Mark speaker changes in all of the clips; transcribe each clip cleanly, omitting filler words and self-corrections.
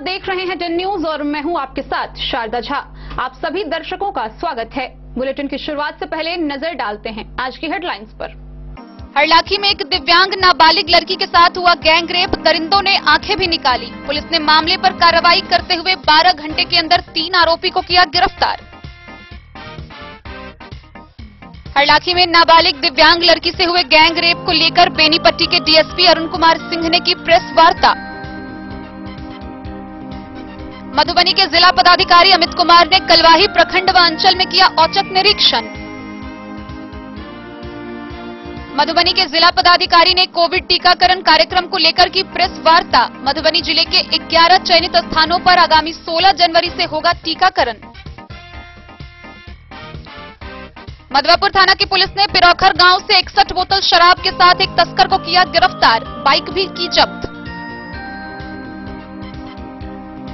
Speaker 1: देख रहे हैं 10 न्यूज और मैं हूं आपके साथ शारदा झा। आप सभी दर्शकों का स्वागत है। बुलेटिन की शुरुआत से पहले नजर डालते हैं आज की हेडलाइंस पर।
Speaker 2: हरलाखी में एक दिव्यांग नाबालिग लड़की के साथ हुआ गैंग रेप, दरिंदों ने आंखें भी निकाली। पुलिस ने मामले पर कार्रवाई करते हुए 12 घंटे के अंदर 3 आरोपी को किया गिरफ्तार। हरलाखी में नाबालिग दिव्यांग लड़की से हुए गैंग रेप को लेकर बेनीपट्टी के डीएसपी अरुण कुमार सिंह ने की प्रेस वार्ता। मधुबनी के जिला पदाधिकारी अमित कुमार ने कलवाही प्रखंड व अंचल में किया औचक निरीक्षण। मधुबनी के जिला पदाधिकारी ने कोविड टीकाकरण कार्यक्रम को लेकर की प्रेस वार्ता। मधुबनी जिले के 11 चयनित स्थानों पर आगामी 16 जनवरी से होगा टीकाकरण। मधवापुर थाना की पुलिस ने पिरौखर गांव से 61 बोतल शराब के साथ एक तस्कर को किया गिरफ्तार, बाइक भी की जब्त।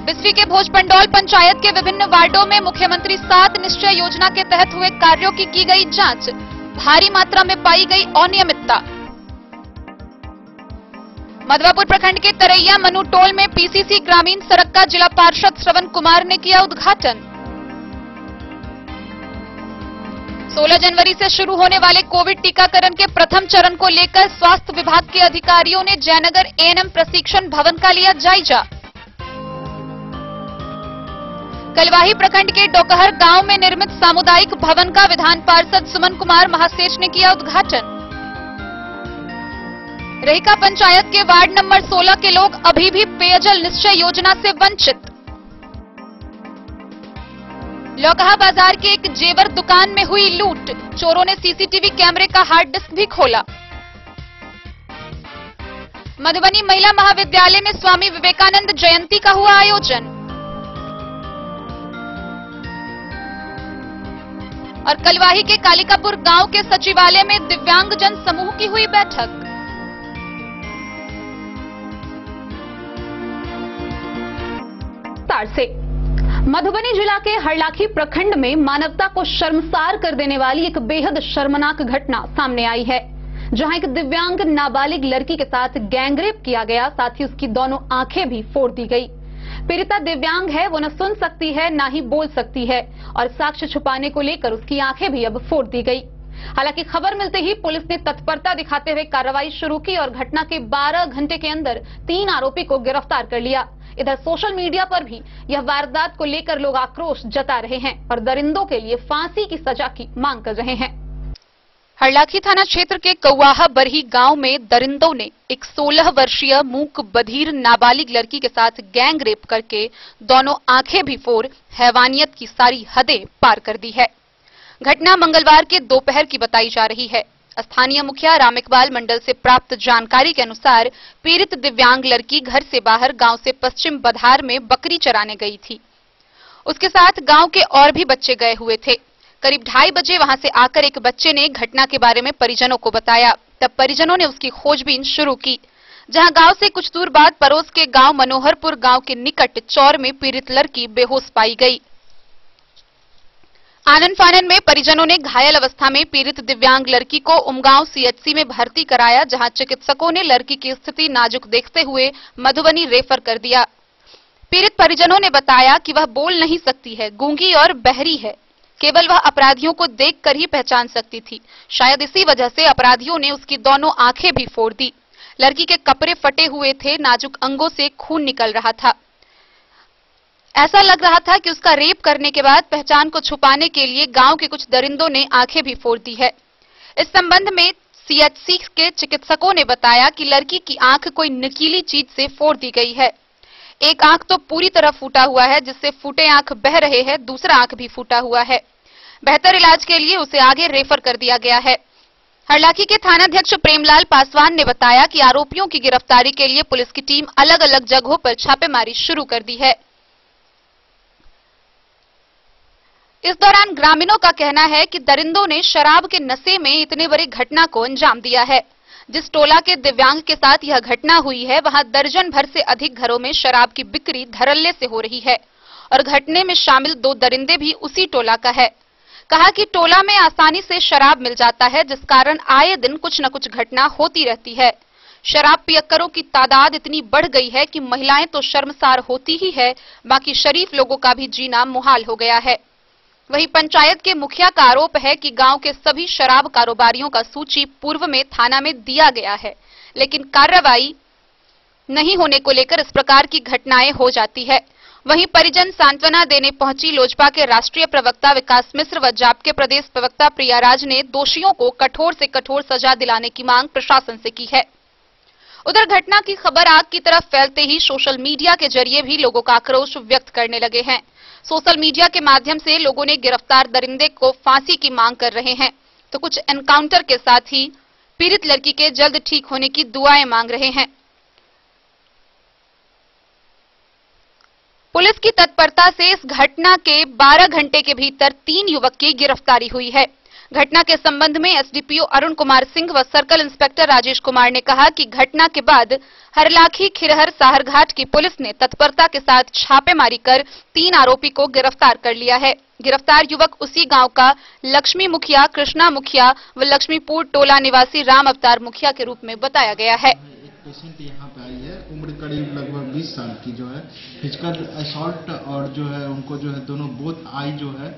Speaker 2: बिस्फी के भोजपंडौल पंचायत के विभिन्न वार्डों में मुख्यमंत्री 7 निश्चय योजना के तहत हुए कार्यों की गई जांच, भारी मात्रा में पाई गई अनियमितता। मधवापुर प्रखंड के तरैया मनुटोल में पीसीसी ग्रामीण सड़क का जिला पार्षद श्रवण कुमार ने किया उद्घाटन। 16 जनवरी से शुरू होने वाले कोविड टीकाकरण के प्रथम चरण को लेकर स्वास्थ्य विभाग के अधिकारियों ने जयनगर एएनएम प्रशिक्षण भवन का लिया जायजा। कलवाही प्रखंड के डोकहर गांव में निर्मित सामुदायिक भवन का विधान पार्षद सुमन कुमार महासेठ ने किया उद्घाटन। रहिका पंचायत के वार्ड नंबर 16 के लोग अभी भी पेयजल निश्चय योजना से वंचित। लौकहा बाजार के एक जेवर दुकान में हुई लूट, चोरों ने सीसीटीवी कैमरे का हार्ड डिस्क भी खोला। मधुबनी महिला महाविद्यालय में स्वामी विवेकानंद जयंती का हुआ आयोजन। और कलवाही के कालिकापुर गांव के सचिवालय में दिव्यांगजन समूह की हुई बैठक।
Speaker 1: से मधुबनी जिला के हरलाखी प्रखंड में मानवता को शर्मसार कर देने वाली एक बेहद शर्मनाक घटना सामने आई है, जहां एक दिव्यांग नाबालिग लड़की के साथ गैंगरेप किया गया, साथ ही उसकी दोनों आंखें भी फोड़ दी गई। पीड़िता दिव्यांग है, वो न सुन सकती है न ही बोल सकती है और साक्ष्य छुपाने को लेकर उसकी आंखें भी अब फोड़ दी गई। हालांकि खबर मिलते ही पुलिस ने तत्परता दिखाते हुए कार्रवाई शुरू की और घटना के 12 घंटे के अंदर 3 आरोपी को गिरफ्तार कर लिया। इधर सोशल मीडिया पर भी यह वारदात को लेकर लोग आक्रोश जता रहे हैं और दरिंदों के लिए फांसी की सजा की मांग कर रहे हैं।
Speaker 2: हरलाखी थाना क्षेत्र के कौवाहा बरही गांव में दरिंदों ने एक 16 वर्षीय मूक बधिर नाबालिग लड़की के साथ गैंग रेप करके दोनों आंखें भी फोड़ हैवानियत की सारी हदें पार कर दी है। घटना मंगलवार के दोपहर की बताई जा रही है। स्थानीय मुखिया राम इकबाल मंडल से प्राप्त जानकारी के अनुसार पीड़ित दिव्यांग लड़की घर से बाहर गांव से पश्चिम बधार में बकरी चराने गई थी। उसके साथ गांव के और भी बच्चे गए हुए थे। करीब 2:30 बजे वहां से आकर एक बच्चे ने घटना के बारे में परिजनों को बताया। तब परिजनों ने उसकी खोजबीन शुरू की, जहां गांव से कुछ दूर बाद पड़ोस के गांव मनोहरपुर गांव के निकट चौर में पीड़ित लड़की बेहोश पाई गई। आनन फानन में परिजनों ने घायल अवस्था में पीड़ित दिव्यांग लड़की को उमगांव सीएचसी में भर्ती कराया, जहां चिकित्सकों ने लड़की की स्थिति नाजुक देखते हुए मधुबनी रेफर कर दिया। पीड़ित परिजनों ने बताया कि वह बोल नहीं सकती है, गूंगी और बहरी है, केवल वह अपराधियों को देखकर ही पहचान सकती थी। शायद इसी वजह से अपराधियों ने उसकी दोनों आंखें भी फोड़ दी। लड़की के कपड़े फटे हुए थे, नाजुक अंगों से खून निकल रहा था। ऐसा लग रहा था कि उसका रेप करने के बाद पहचान को छुपाने के लिए गांव के कुछ दरिंदों ने आंखें भी फोड़ दी है। इस संबंध में सीएचसी के चिकित्सकों ने बताया कि लड़की की आंख कोई नुकीली चीज से फोड़ दी गई है। एक आंख तो पूरी तरह फूटा हुआ है, जिससे फूटे आंख बह रहे हैं, दूसरा आंख भी फूटा हुआ है। बेहतर इलाज के लिए उसे आगे रेफर कर दिया गया है। हरलाखी के थानाध्यक्ष प्रेमलाल पासवान ने बताया कि आरोपियों की गिरफ्तारी के लिए पुलिस की टीम अलग अलग जगहों पर छापेमारी शुरू कर दी है। इस दौरान ग्रामीणों का कहना है कि दरिंदों ने शराब के नशे में इतने बड़ी घटना को अंजाम दिया है। जिस टोला के दिव्यांग के साथ यह घटना हुई है, वहां दर्जन भर से अधिक घरों में शराब की बिक्री धड़ल्ले से हो रही है और घटने में शामिल 2 दरिंदे भी उसी टोला का है। कहा कि टोला में आसानी से शराब मिल जाता है, जिस कारण आए दिन कुछ न कुछ घटना होती रहती है। शराब पियक्करों की तादाद इतनी बढ़ गई है कि महिलाएं तो शर्मसार होती ही है, बाकी शरीफ लोगों का भी जीना मुहाल हो गया है। वहीं पंचायत के मुखिया का आरोप है कि गांव के सभी शराब कारोबारियों का सूची पूर्व में थाना में दिया गया है, लेकिन कार्रवाई नहीं होने को लेकर इस प्रकार की घटनाएं हो जाती है। वहीं परिजन सांत्वना देने पहुंची लोजपा के राष्ट्रीय प्रवक्ता विकास मिश्र व जाप के प्रदेश प्रवक्ता प्रियाराज ने दोषियों को कठोर से कठोर सजा दिलाने की मांग प्रशासन से की है। उधर घटना की खबर आग की तरफ फैलते ही सोशल मीडिया के जरिए भी लोगों का आक्रोश व्यक्त करने लगे हैं। सोशल मीडिया के माध्यम से लोगों ने गिरफ्तार दरिंदे को फांसी की मांग कर रहे हैं, तो कुछ एनकाउंटर के साथ ही पीड़ित लड़की के जल्द ठीक होने की दुआएं मांग रहे हैं। पुलिस की तत्परता से इस घटना के 12 घंटे के भीतर 3 युवक की गिरफ्तारी हुई है। घटना के संबंध में एसडीपीओ अरुण कुमार सिंह व सर्कल इंस्पेक्टर राजेश कुमार ने कहा कि घटना के बाद हरलाखी खिरहर साहरघाट की पुलिस ने तत्परता के साथ छापेमारी कर 3 आरोपी को गिरफ्तार कर लिया है। गिरफ्तार युवक उसी गांव का लक्ष्मी मुखिया, कृष्णा मुखिया व लक्ष्मीपुर टोला निवासी राम अवतार मुखिया के रूप में बताया गया है।
Speaker 3: पेशेंट यहाँ पे आई है, उम्र करीब लगभग 20 साल की जो है, फिजिकल असॉल्ट और जो है उनको जो है दोनों बोथ आई जो है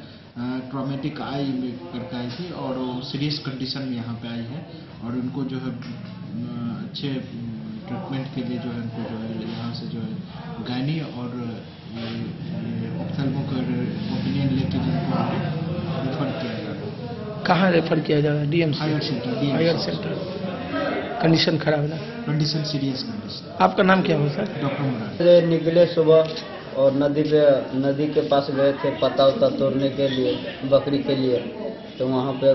Speaker 3: ट्रॉमेटिक आई करके आई थी और वो सीरियस कंडीशन में यहाँ पे आई है और उनको जो है अच्छे ट्रीटमेंट के लिए जो है उनको जो है यहाँ से जो है गायनी और ऑप्थेल्मो का ओपिनियन लेके जिनको रेफर किया जाएगा।
Speaker 4: कहाँ रेफर किया जाएगा? DMC higher centre. कंडीशन खराब है ना?
Speaker 3: Condition serious condition.
Speaker 4: आपका नाम क्या हो सर?
Speaker 3: डॉक्टर मुराद।
Speaker 5: निकले सुबह और नदी के पास गए थे पत्ता उत्ता तोड़ने के लिए, बकरी के लिए, तो वहाँ पे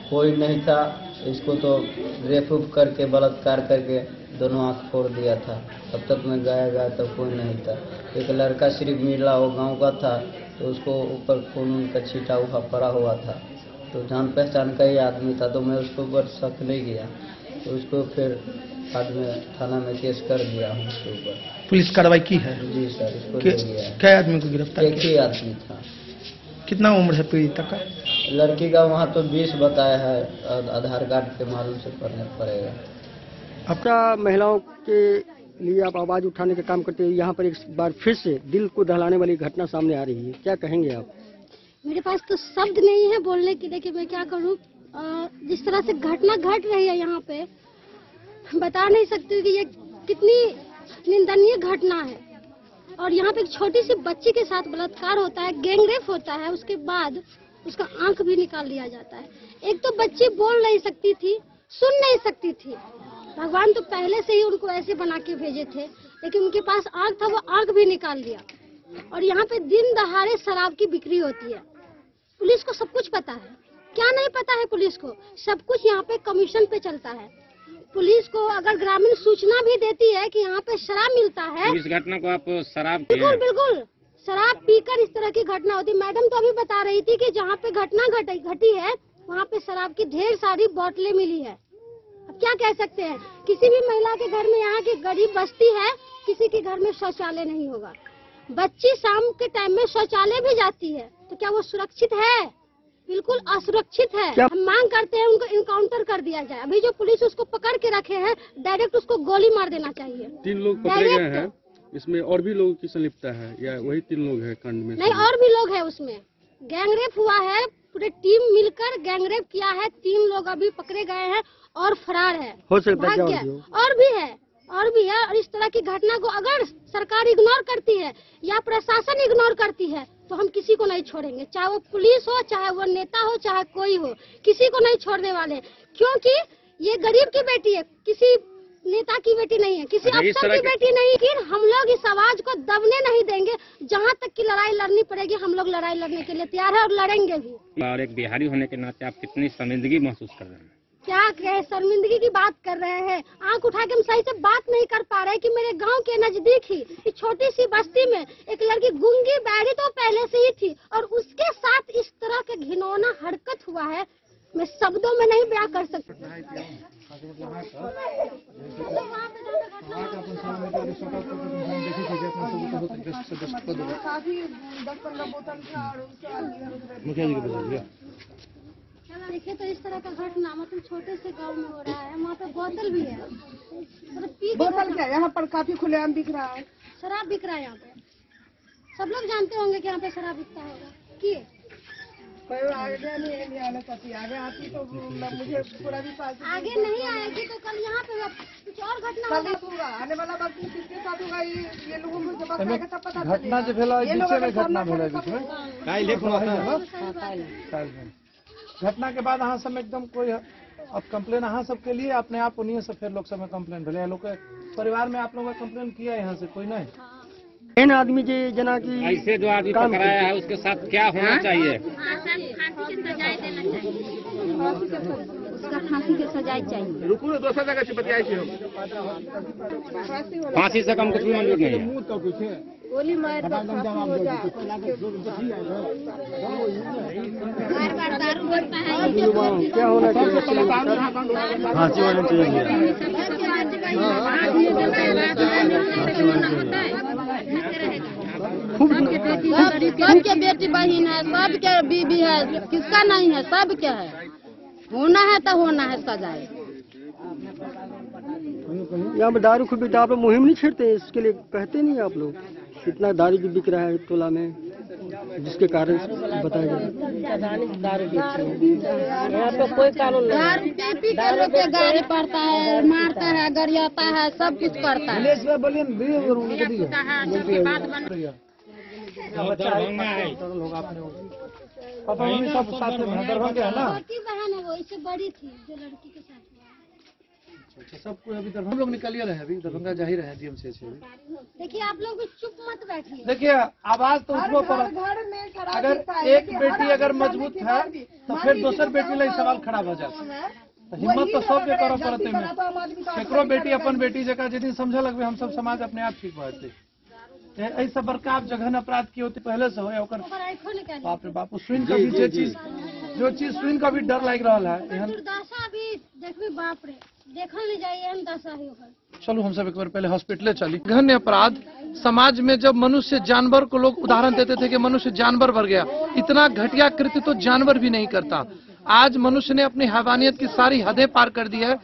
Speaker 5: कोई नहीं था। इसको तो रेप करके बलात्कार करके दोनों आँख फोड़ दिया था। तब तक मैं गया तब कोई नहीं था। एक लड़का सिर्फ मिला, वो गांव का था, तो उसको ऊपर खून का छींटा हुआ पड़ा हुआ था, तो जान पहचान का ही आदमी था, तो मैं उसके ऊपर शक नहीं किया, तो उसको फिर बाद में थाना में केस कर दिया हूँ उसके ऊपर।
Speaker 4: पुलिस कार्रवाई की है?
Speaker 5: जी सर, इसको
Speaker 4: क्या आदमी को गिरफ्तार?
Speaker 5: एक ही आदमी था।
Speaker 4: कितना उम्र है पीड़िता का?
Speaker 5: लड़की का वहाँ तो 20 बताया है, आधार कार्ड के मालूम से करना पड़ेगा।
Speaker 6: आपका महिलाओं के लिए आप आवाज उठाने का काम करते हैं, यहाँ पर एक बार फिर से दिल को दहलाने वाली घटना सामने आ रही है, क्या कहेंगे आप?
Speaker 7: मेरे पास तो शब्द नहीं है बोलने के लिए कि मैं क्या करूँ। जिस तरह से घटना घट रही है यहाँ पे, बता नहीं सकती कि ये कितनी निंदनीय घटना है। और यहाँ पे एक छोटी सी बच्ची के साथ बलात्कार होता है, गैंगरेप होता है, उसके बाद उसका आंख भी निकाल लिया जाता है। एक तो बच्ची बोल नहीं सकती थी, सुन नहीं सकती थी, भगवान तो पहले से ही उनको ऐसे बना के भेजे थे, लेकिन उनके पास आंख था, वो आंख भी निकाल लिया। और यहाँ पे दिन दहाड़े शराब की बिक्री होती है। पुलिस को सब कुछ पता है, क्या नहीं पता है पुलिस को? सब कुछ यहाँ पे कमीशन पे चलता है। पुलिस को अगर ग्रामीण सूचना भी देती है कि यहाँ पे शराब मिलता है,
Speaker 8: इस घटना को आप शराब
Speaker 7: बिल्कुल शराब पीकर इस तरह की घटना होती। मैडम तो अभी बता रही थी कि जहाँ पे घटना घटी है वहाँ पे शराब की ढेर सारी बोतलें मिली है। अब क्या कह सकते हैं, किसी भी महिला के घर में, यहाँ की गरीब बस्ती है, किसी के घर में शौचालय नहीं होगा। बच्ची शाम के टाइम में शौचालय भी जाती है, तो क्या वो सुरक्षित है? बिल्कुल असुरक्षित है। हम मांग करते हैं उनको इनकाउंटर कर दिया जाए। अभी जो पुलिस उसको पकड़ के रखे हैं, डायरेक्ट उसको गोली मार देना चाहिए।
Speaker 9: 3 लोग पकड़े गए हैं, इसमें और भी लोगों की संलिप्तता है या वही 3 लोग हैं कांड में?
Speaker 7: नहीं, और भी लोग हैं उसमें। गैंगरेप हुआ है, पूरे टीम मिलकर गैंगरेप किया है। 3 लोग अभी पकड़े गए हैं और फरार है,
Speaker 6: हो सकता है
Speaker 7: और भी है। और इस तरह की घटना को अगर सरकार इग्नोर करती है या प्रशासन इग्नोर करती है, तो हम किसी को नहीं छोड़ेंगे, चाहे वो पुलिस हो, चाहे वो नेता हो, चाहे कोई हो, किसी को नहीं छोड़ने वाले। क्योंकि ये गरीब की बेटी है, किसी नेता की बेटी नहीं है, किसी अफसर की बेटी नहीं है। कि हम लोग इस आवाज को दबने नहीं देंगे। जहाँ तक की लड़ाई लड़नी पड़ेगी, हम लोग लड़ाई लड़ने के लिए तैयार है और लड़ेंगे भी।
Speaker 8: और एक बिहारी होने के नाते आप कितनी शर्मिंदगी महसूस कर रहे हैं?
Speaker 7: क्या कहे, शर्मिंदगी की बात कर रहे हैं। आंख उठा के हम सही से बात नहीं कर पा रहे कि मेरे गांव के नजदीक ही इस छोटी सी बस्ती में एक लड़की गूंगी बैठी तो पहले से ही थी, और उसके साथ इस तरह के घिनौना हरकत हुआ है, मैं शब्दों में नहीं बयां कर सकती।
Speaker 9: मुखिया जी को बता दिया।
Speaker 7: देखिए तो इस तरह का घटना मतलब छोटे से गांव में हो रहा है। वहाँ पे बोतल भी है, मतलब बोतल क्या यहाँ पर काफी खुलेआम बिक रहा है, शराब बिक रहा है यहाँ पे। सब लोग जानते होंगे कि यहाँ पे शराब बिकता होगा। कि आगे नहीं आना चाहती, आगे आती तो मुझे पूरा विश्वास। आगे नहीं आएगी तो कल यहाँ पे कुछ और घटना होगा, आने वाला वक्त किसके साथ होगा ये लोगों को जब आएगा तब पता चलेगा। घटना जो भेला घटना भेला घटना के बाद अहाँ सब एकदम कोई अब कंप्लेन अहाँ सबके लिए अपने आप उन्हीं से फिर लोग सब में कंप्लेन भेले लोग परिवार में आप लोगों का कंप्लेन किया यहाँ से कोई नहीं।
Speaker 6: इन आदमी के जना की
Speaker 8: ऐसे जो आदमी पकड़ाया है उसके साथ क्या होना चाहिए?
Speaker 7: उसका फांसी की सजाए चाहिए।
Speaker 9: रुको दूसरा जगह से बताइए।
Speaker 8: फांसी से कम कुछ भी मंजूर नहीं है।
Speaker 7: गोली मार बार दारू बढ़ता है।
Speaker 6: क्या होना चाहिए? फांसी होना चाहिए।
Speaker 7: सबके बेटी बहन है, सबके बीबी है, किसका नहीं है? सबके है। होना है तो होना है सजाए।
Speaker 6: यहाँ पे दारू को भी आप लोग मुहिम नहीं छेड़ते, इसके लिए कहते नहीं आप लोग? इतना दारू भी बिक रहा है टोला में, जिसके कारण बताया जाए यहाँ पे कोई कानून नहीं।
Speaker 7: दारू पी के लोग के गाड़ी पड़ता है, मारता है, गरियाता है, सब कुछ करता है।
Speaker 6: पापा मम्मी सब साथ में दरभंगा है ना?
Speaker 7: छोटी बहन है, वो इससे बड़ी थी जो लड़की के साथ हुआ।
Speaker 6: सबको अभी दरभंगा हम लोग निकलिए रहे, अभी दरभंगा जा ही रहे डीएम से।
Speaker 7: देखिए आप लोग भी चुप मत बैठिए।
Speaker 6: देखिए आवाज तो उठो पर अगर एक बेटी अगर मजबूत है तो फिर दूसर बेटी ला सवाल खड़ा हो जाए। तो हिम्मत तो सबके करो पड़ते में। केकरो बेटी अपन बेटी जगह जितनी समझ लगवे हम सब समाज अपने आप ठीक होते। ऐसा बड़का आप जघन अपराध की होती पहले से हो बाप रे बाप सुन का भी जो चीज सुन का भी डर लग रहा है।
Speaker 7: दुर्दशा भी देखबी बाप रे, देखल नहीं जाइए हम दशा ही होगा।
Speaker 6: चलो हम सब एक बार पहले हॉस्पिटल चली। घन्य अपराध समाज में जब मनुष्य जानवर को लोग उदाहरण देते थे कि मनुष्य जानवर बन गया, इतना घटिया कृत्य तो जानवर भी नहीं करता। आज मनुष्य ने अपनी हैवानियत की सारी हदें पार कर दी है।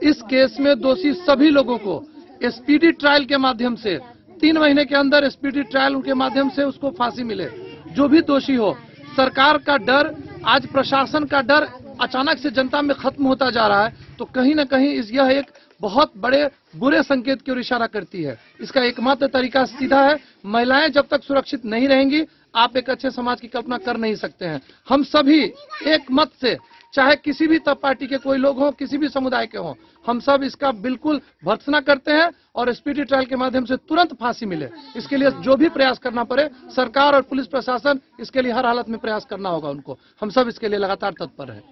Speaker 6: इस केस में दोषी सभी लोगों को स्पीडी ट्रायल के माध्यम से 3 महीने के अंदर स्पीडी ट्रायल के माध्यम से उसको फांसी मिले। जो भी दोषी हो, सरकार का डर, आज प्रशासन का डर अचानक से जनता में खत्म होता जा रहा है, तो कहीं न कहीं यह एक बहुत बड़े बुरे संकेत की ओर इशारा करती है। इसका एकमात्र तरीका सीधा है, महिलाएं जब तक सुरक्षित नहीं रहेंगी आप एक अच्छे समाज की कल्पना कर नहीं सकते हैं। हम सभी एक मत से, चाहे किसी भी तब पार्टी के कोई लोग हों, किसी भी समुदाय के हों, हम सब इसका बिल्कुल भर्त्सना करते हैं और स्पीडी ट्रायल के माध्यम से तुरंत फांसी मिले। इसके लिए जो भी प्रयास करना पड़े, सरकार और पुलिस प्रशासन इसके लिए हर हालत में प्रयास करना होगा उनको। हम सब इसके लिए लगातार तत्पर हैं।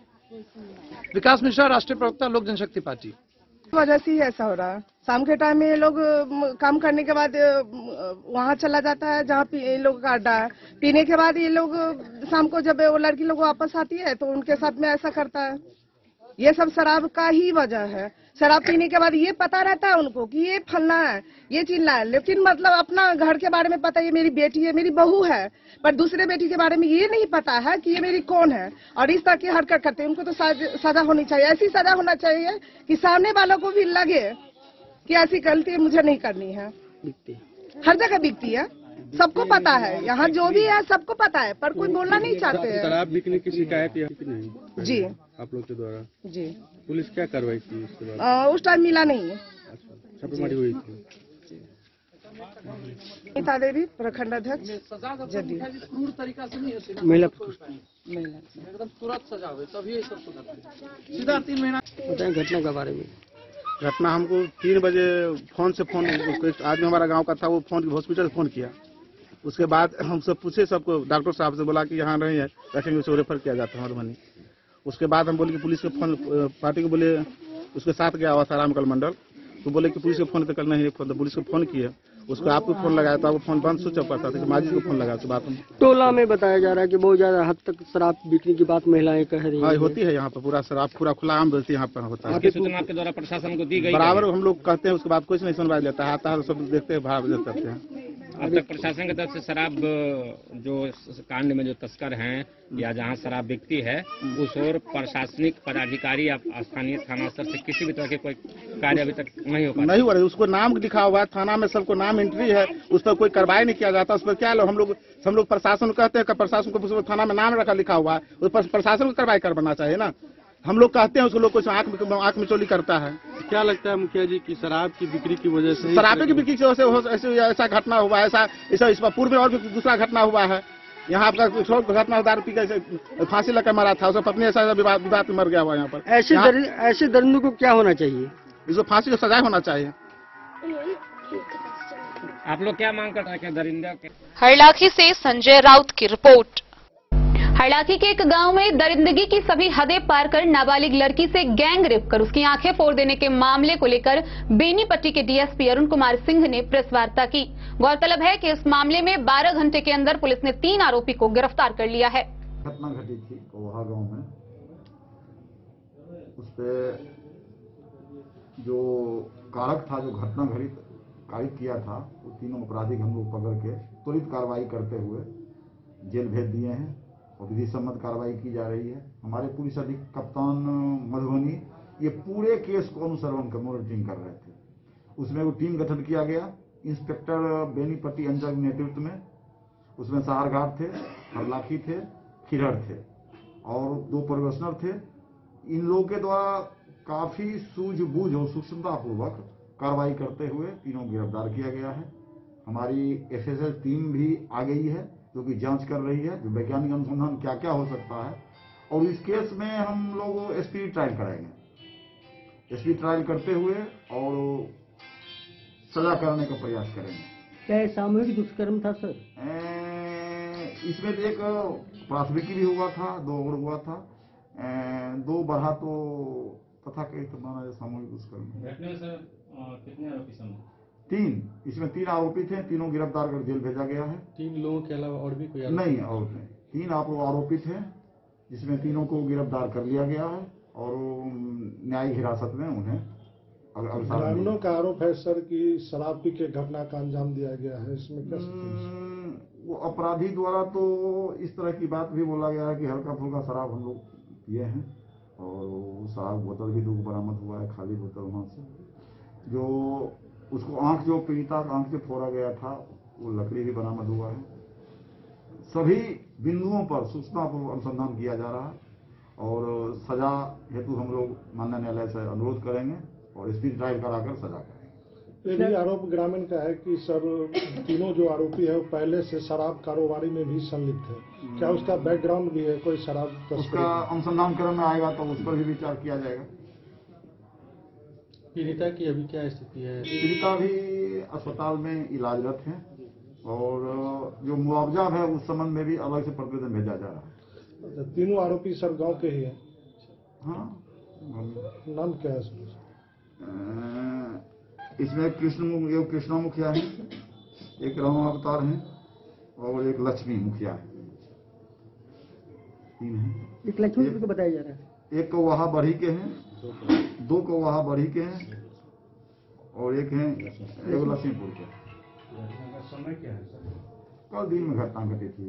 Speaker 6: विकास मिश्रा, राष्ट्रीय प्रवक्ता, लोक जनशक्ति पार्टी।
Speaker 10: वजह से ही ऐसा हो रहा है। शाम के टाइम में ये लोग काम करने के बाद वहाँ चला जाता है जहाँ ये लोग का अड्डा है। पीने के बाद ये लोग शाम को जब वो लड़की लोग वापस आती है तो उनके साथ में ऐसा करता है। ये सब शराब का ही वजह है। शराब पीने के बाद ये पता रहता है उनको कि ये फलना है, ये चिल्ला है, लेकिन मतलब अपना घर के बारे में पता है ये मेरी बेटी है, मेरी बहू है, पर दूसरे बेटी के बारे में ये नहीं पता है कि ये मेरी कौन है। और इस तरह की हरकत करते हैं, उनको तो सजा होनी चाहिए। ऐसी सजा होना चाहिए कि सामने वालों को भी लगे कि ऐसी गलती मुझे नहीं करनी है। हर जगह बिकती है, सबको पता है, यहाँ जो भी है सबको पता है, पर कोई बोलना नहीं चाहते हैं।
Speaker 9: शराब बिकने की शिकायत नहीं
Speaker 10: जी
Speaker 9: आप लोग के द्वारा? जी।
Speaker 10: पुलिस
Speaker 9: क्या कार्रवाई की उसके बाद?
Speaker 10: उस टाइम मिला नहीं है।
Speaker 9: छापेमारी हुई थी।
Speaker 10: नीता देवी, प्रखंड अध्यक्ष, जदयू।
Speaker 6: तरीका से नहीं है, महिला एकदम तुरंत सजा हुई तभी ये सब सुधरते। सीधा 3 महीना। बताएं घटना के बारे में।
Speaker 9: घटना हमको 3 बजे फोन आदमी हमारा गांव का था, वो हॉस्पिटल फोन किया। उसके बाद हम सब पूछे, सबको डॉक्टर साहब से बोला कि यहाँ नहीं है, रखेंगे उसे रेफर किया जाता है मधुबनी। उसके बाद हम बोले कि पुलिस के फोन, पार्टी को बोले, उसके साथ गया हुआ था रामकल मंडल, तो बोले कि पुलिस को फोन तो कल नहीं, पुलिस को फोन किया, उसको आपको फोन लगाया तो आपको फोन बंद स्विच ऑफ करता था, माजी को फोन लगाया। तो बात
Speaker 6: टोला में बताया जा रहा है कि बहुत ज्यादा हद तक शराब बिकने की बात महिलाएं कह रही है।
Speaker 9: होती है यहाँ पर, पूरा शराब पूरा खुला आम बेचती यहाँ पर होता है।
Speaker 8: सूचना आपके द्वारा प्रशासन को दी गई?
Speaker 9: बराबर हम लोग कहते हैं, उसके बाद कुछ नहीं सुनवाई लेता है, आता है सब देखते हैं, भाव करते हैं।
Speaker 8: अब तक प्रशासन की तरफ से शराब जो कांड में जो तस्कर हैं या जहां शराब बिकती है उस और प्रशासनिक पदाधिकारी या स्थानीय थाना स्तर से किसी भी तरह के कोई कार्य अभी तक नहीं हो पाया।
Speaker 9: नहीं हो रहा है। उसको नाम लिखा हुआ है, थाना में सबको नाम एंट्री है, उस पर कोई कार्रवाई नहीं किया जाता। उस पर क्या हम लोग प्रशासन को कहते हैं कि प्रशासन को थाना में नाम रखा लिखा हुआ है, उस पर प्रशासन को कार्रवाई करवाना चाहिए ना। हम लोग कहते हैं उसको लोग कुछ आंख में चोली करता है।
Speaker 11: क्या लगता है मुखिया जी की शराब की बिक्री की वजह से,
Speaker 9: शराब की बिक्री की वजह से ऐसा घटना हुआ है, ऐसा इस पूर्व में और भी दूसरा घटना हुआ है। यहाँ आपका घटना दारू पी के फांसी लगा मरा था, उसका पत्नी ऐसा विवाद में मर गया हुआ यहाँ पर।
Speaker 11: ऐसे दरिंदों को क्या होना चाहिए?
Speaker 9: इसको फांसी की सजा होना चाहिए।
Speaker 8: आप लोग क्या मांग कर रहे हैं दरिंदा के?
Speaker 2: हरलाखी से संजय राउत की रिपोर्ट।
Speaker 1: हरलाखी के एक गांव में दरिंदगी की सभी हदें पार कर नाबालिग लड़की से गैंग रेप कर उसकी आंखें फोड़ देने के मामले को लेकर बेनीपट्टी के डीएसपी अरुण कुमार सिंह ने प्रेस वार्ता की। गौरतलब है कि इस मामले में 12 घंटे के अंदर पुलिस ने 3 आरोपी को गिरफ्तार कर लिया है।
Speaker 12: घटना घटी थी कोहा गांव में, उसपे जो कारक था, जो घटना कारित किया था, वो तीनों अपराधी हम लोग पकड़ के त्वरित कार्रवाई करते हुए जेल भेज दिए हैं और विधि सम्मत कार्रवाई की जा रही है। हमारे पुलिस अधीक्षक कप्तान मधुबनी ये पूरे केस को अनुसरण कर मॉनिटरिंग कर रहे थे। उसमें वो टीम गठन किया गया, इंस्पेक्टर बेनीपट्टी अंचल के नेतृत्व में। उसमें सहारघाट थे, हरलाखी थे, खिरहर थे और 2 प्रोबेशनर थे। इन लोगों के द्वारा काफी सूझबूझ और सूक्ष्मता पूर्वक कार्रवाई करते हुए तीनों गिरफ्तार किया गया है। हमारी एफएसएल टीम भी आ गई है जो कि जांच कर रही है, जो वैज्ञानिक अनुसंधान क्या क्या हो सकता है। और इस केस में हम लोग एसपी ट्रायल कराएंगे, एसपी ट्रायल करते हुए और सजा कराने का प्रयास करेंगे।
Speaker 11: क्या सामूहिक दुष्कर्म था सर?
Speaker 12: इसमें एक प्राथमिकी भी हुआ था, 2 और हुआ था, 2 बढ़ा तो तथा कई तो माना जाए सामूहिक दुष्कर्म।
Speaker 8: कितने आरोपी समझे?
Speaker 12: 3, इसमें 3 आरोपी थे, तीनों गिरफ्तार कर जेल भेजा गया है।
Speaker 11: 3 लोगों के अलावा और भी कोई
Speaker 12: नहीं? और 3 आरोपी थे, जिसमें तीनों को गिरफ्तार कर लिया गया है और न्यायिक हिरासत में उन्हें
Speaker 13: ग्रामीणों का आरोप है सर कि शराब पी के घटना का अंजाम दिया गया है, इसमें क्या?
Speaker 12: वो अपराधी द्वारा तो इस तरह की बात भी बोला गया है कि हल्का फुल्का शराब हम लोग पिए हैं और शराब बोतल भी 2 बरामद हुआ है, खाली बोतल वहां से। जो उसको आंख जो पीड़िता आंख से फोड़ा गया था वो लकड़ी भी बरामद हुआ है। सभी बिंदुओं पर सूचनापूर्वक अनुसंधान किया जा रहा है और सजा हेतु हम लोग माननीय न्यायालय से अनुरोध करेंगे और स्पीड ट्रायल कराकर सजा करेंगे।
Speaker 13: ये भी आरोप ग्रामीण का है कि सर तीनों जो आरोपी है वो पहले से शराब कारोबारी में भी संलिप्त है। क्या उसका बैकग्राउंड भी है कोई शराब?
Speaker 12: उसका अनुसंधान करने में आएगा तो उस पर भी विचार किया जाएगा।
Speaker 11: पीड़िता की अभी क्या स्थिति है?
Speaker 12: पीड़िता भी अस्पताल में इलाजरत है और जो मुआवजा है उस संबंध में भी अलग से प्रतिवेदन भेजा जा रहा है।
Speaker 13: तीनों आरोपी सर गांव के ही हैं?
Speaker 12: हाँ।
Speaker 13: नाम क्या है सर?
Speaker 12: इसमें कृष्णा मुखिया है, एक राम अवतार है और एक लक्ष्मी मुखिया है। 3 है।
Speaker 11: एक लक्ष्मी को बताया जा रहा है।
Speaker 12: एक को वहाँ बढ़ी के हैं, 2 को वहाँ बढ़ी के हैं और एक है लक्ष्मीपुर के।
Speaker 13: समय क्या है सर?
Speaker 12: कल दिन में घटना घटी थी।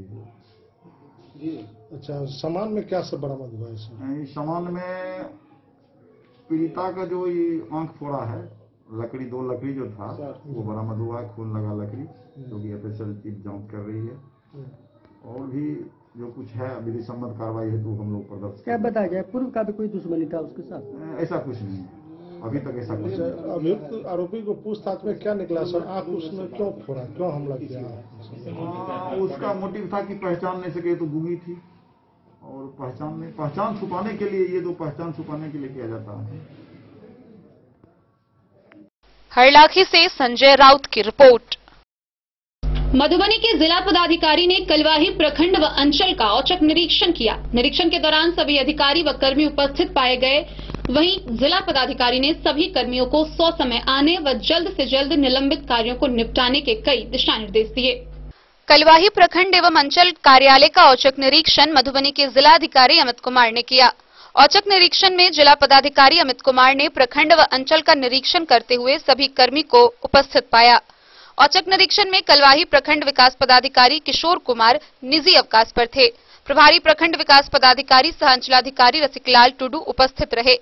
Speaker 13: अच्छा, सामान में क्या सब बरामद हुआ है सर?
Speaker 12: सामान में पीड़िता का जो ये आंख फोड़ा है, लकड़ी 2 लकड़ी जो था वो बरामद हुआ है, खून लगा लकड़ी, जो कि एफएसएल टीम जांच कर रही है। और भी जो कुछ है विधि सम्मत कार्रवाई है तो हम लोग प्रदर्शन।
Speaker 11: क्या बताया जाए, पूर्व का भी कोई दुश्मनी था उसके साथ?
Speaker 12: ऐसा कुछ नहीं है, अभी तक ऐसा कुछ नहीं।
Speaker 13: अभियुक्त आरोपी को पूछताछ में क्या निकला सर? आंख उसने क्यों फोड़ा, क्यों हमला किया?
Speaker 12: उसका मोटिव था कि पहचान नहीं सके तो गूंगी थी और पहचान छुपाने के लिए, ये 2 पहचान छुपाने के लिए किया जाता है।
Speaker 2: हरलाखी से संजय राउत की रिपोर्ट।
Speaker 1: मधुबनी के जिला पदाधिकारी ने कलवाही प्रखंड व अंचल का औचक निरीक्षण किया। निरीक्षण के दौरान सभी अधिकारी व कर्मी उपस्थित पाए गए। वहीं जिला पदाधिकारी ने सभी कर्मियों को समय आने व जल्द से जल्द निलंबित कार्यों को निपटाने के कई दिशा निर्देश दिए।
Speaker 2: कलवाही प्रखंड एवं अंचल कार्यालय का औचक निरीक्षण मधुबनी के जिलाधिकारी अमित कुमार ने किया। औचक निरीक्षण में जिला पदाधिकारी अमित कुमार ने प्रखंड व अंचल का निरीक्षण करते हुए सभी कर्मी को उपस्थित पाया। औचक निरीक्षण में कलवाही प्रखंड विकास पदाधिकारी किशोर कुमार निजी अवकाश पर थे। प्रभारी प्रखंड विकास पदाधिकारी सह अंचलाधिकारी रसिकलाल टुडू उपस्थित रहे।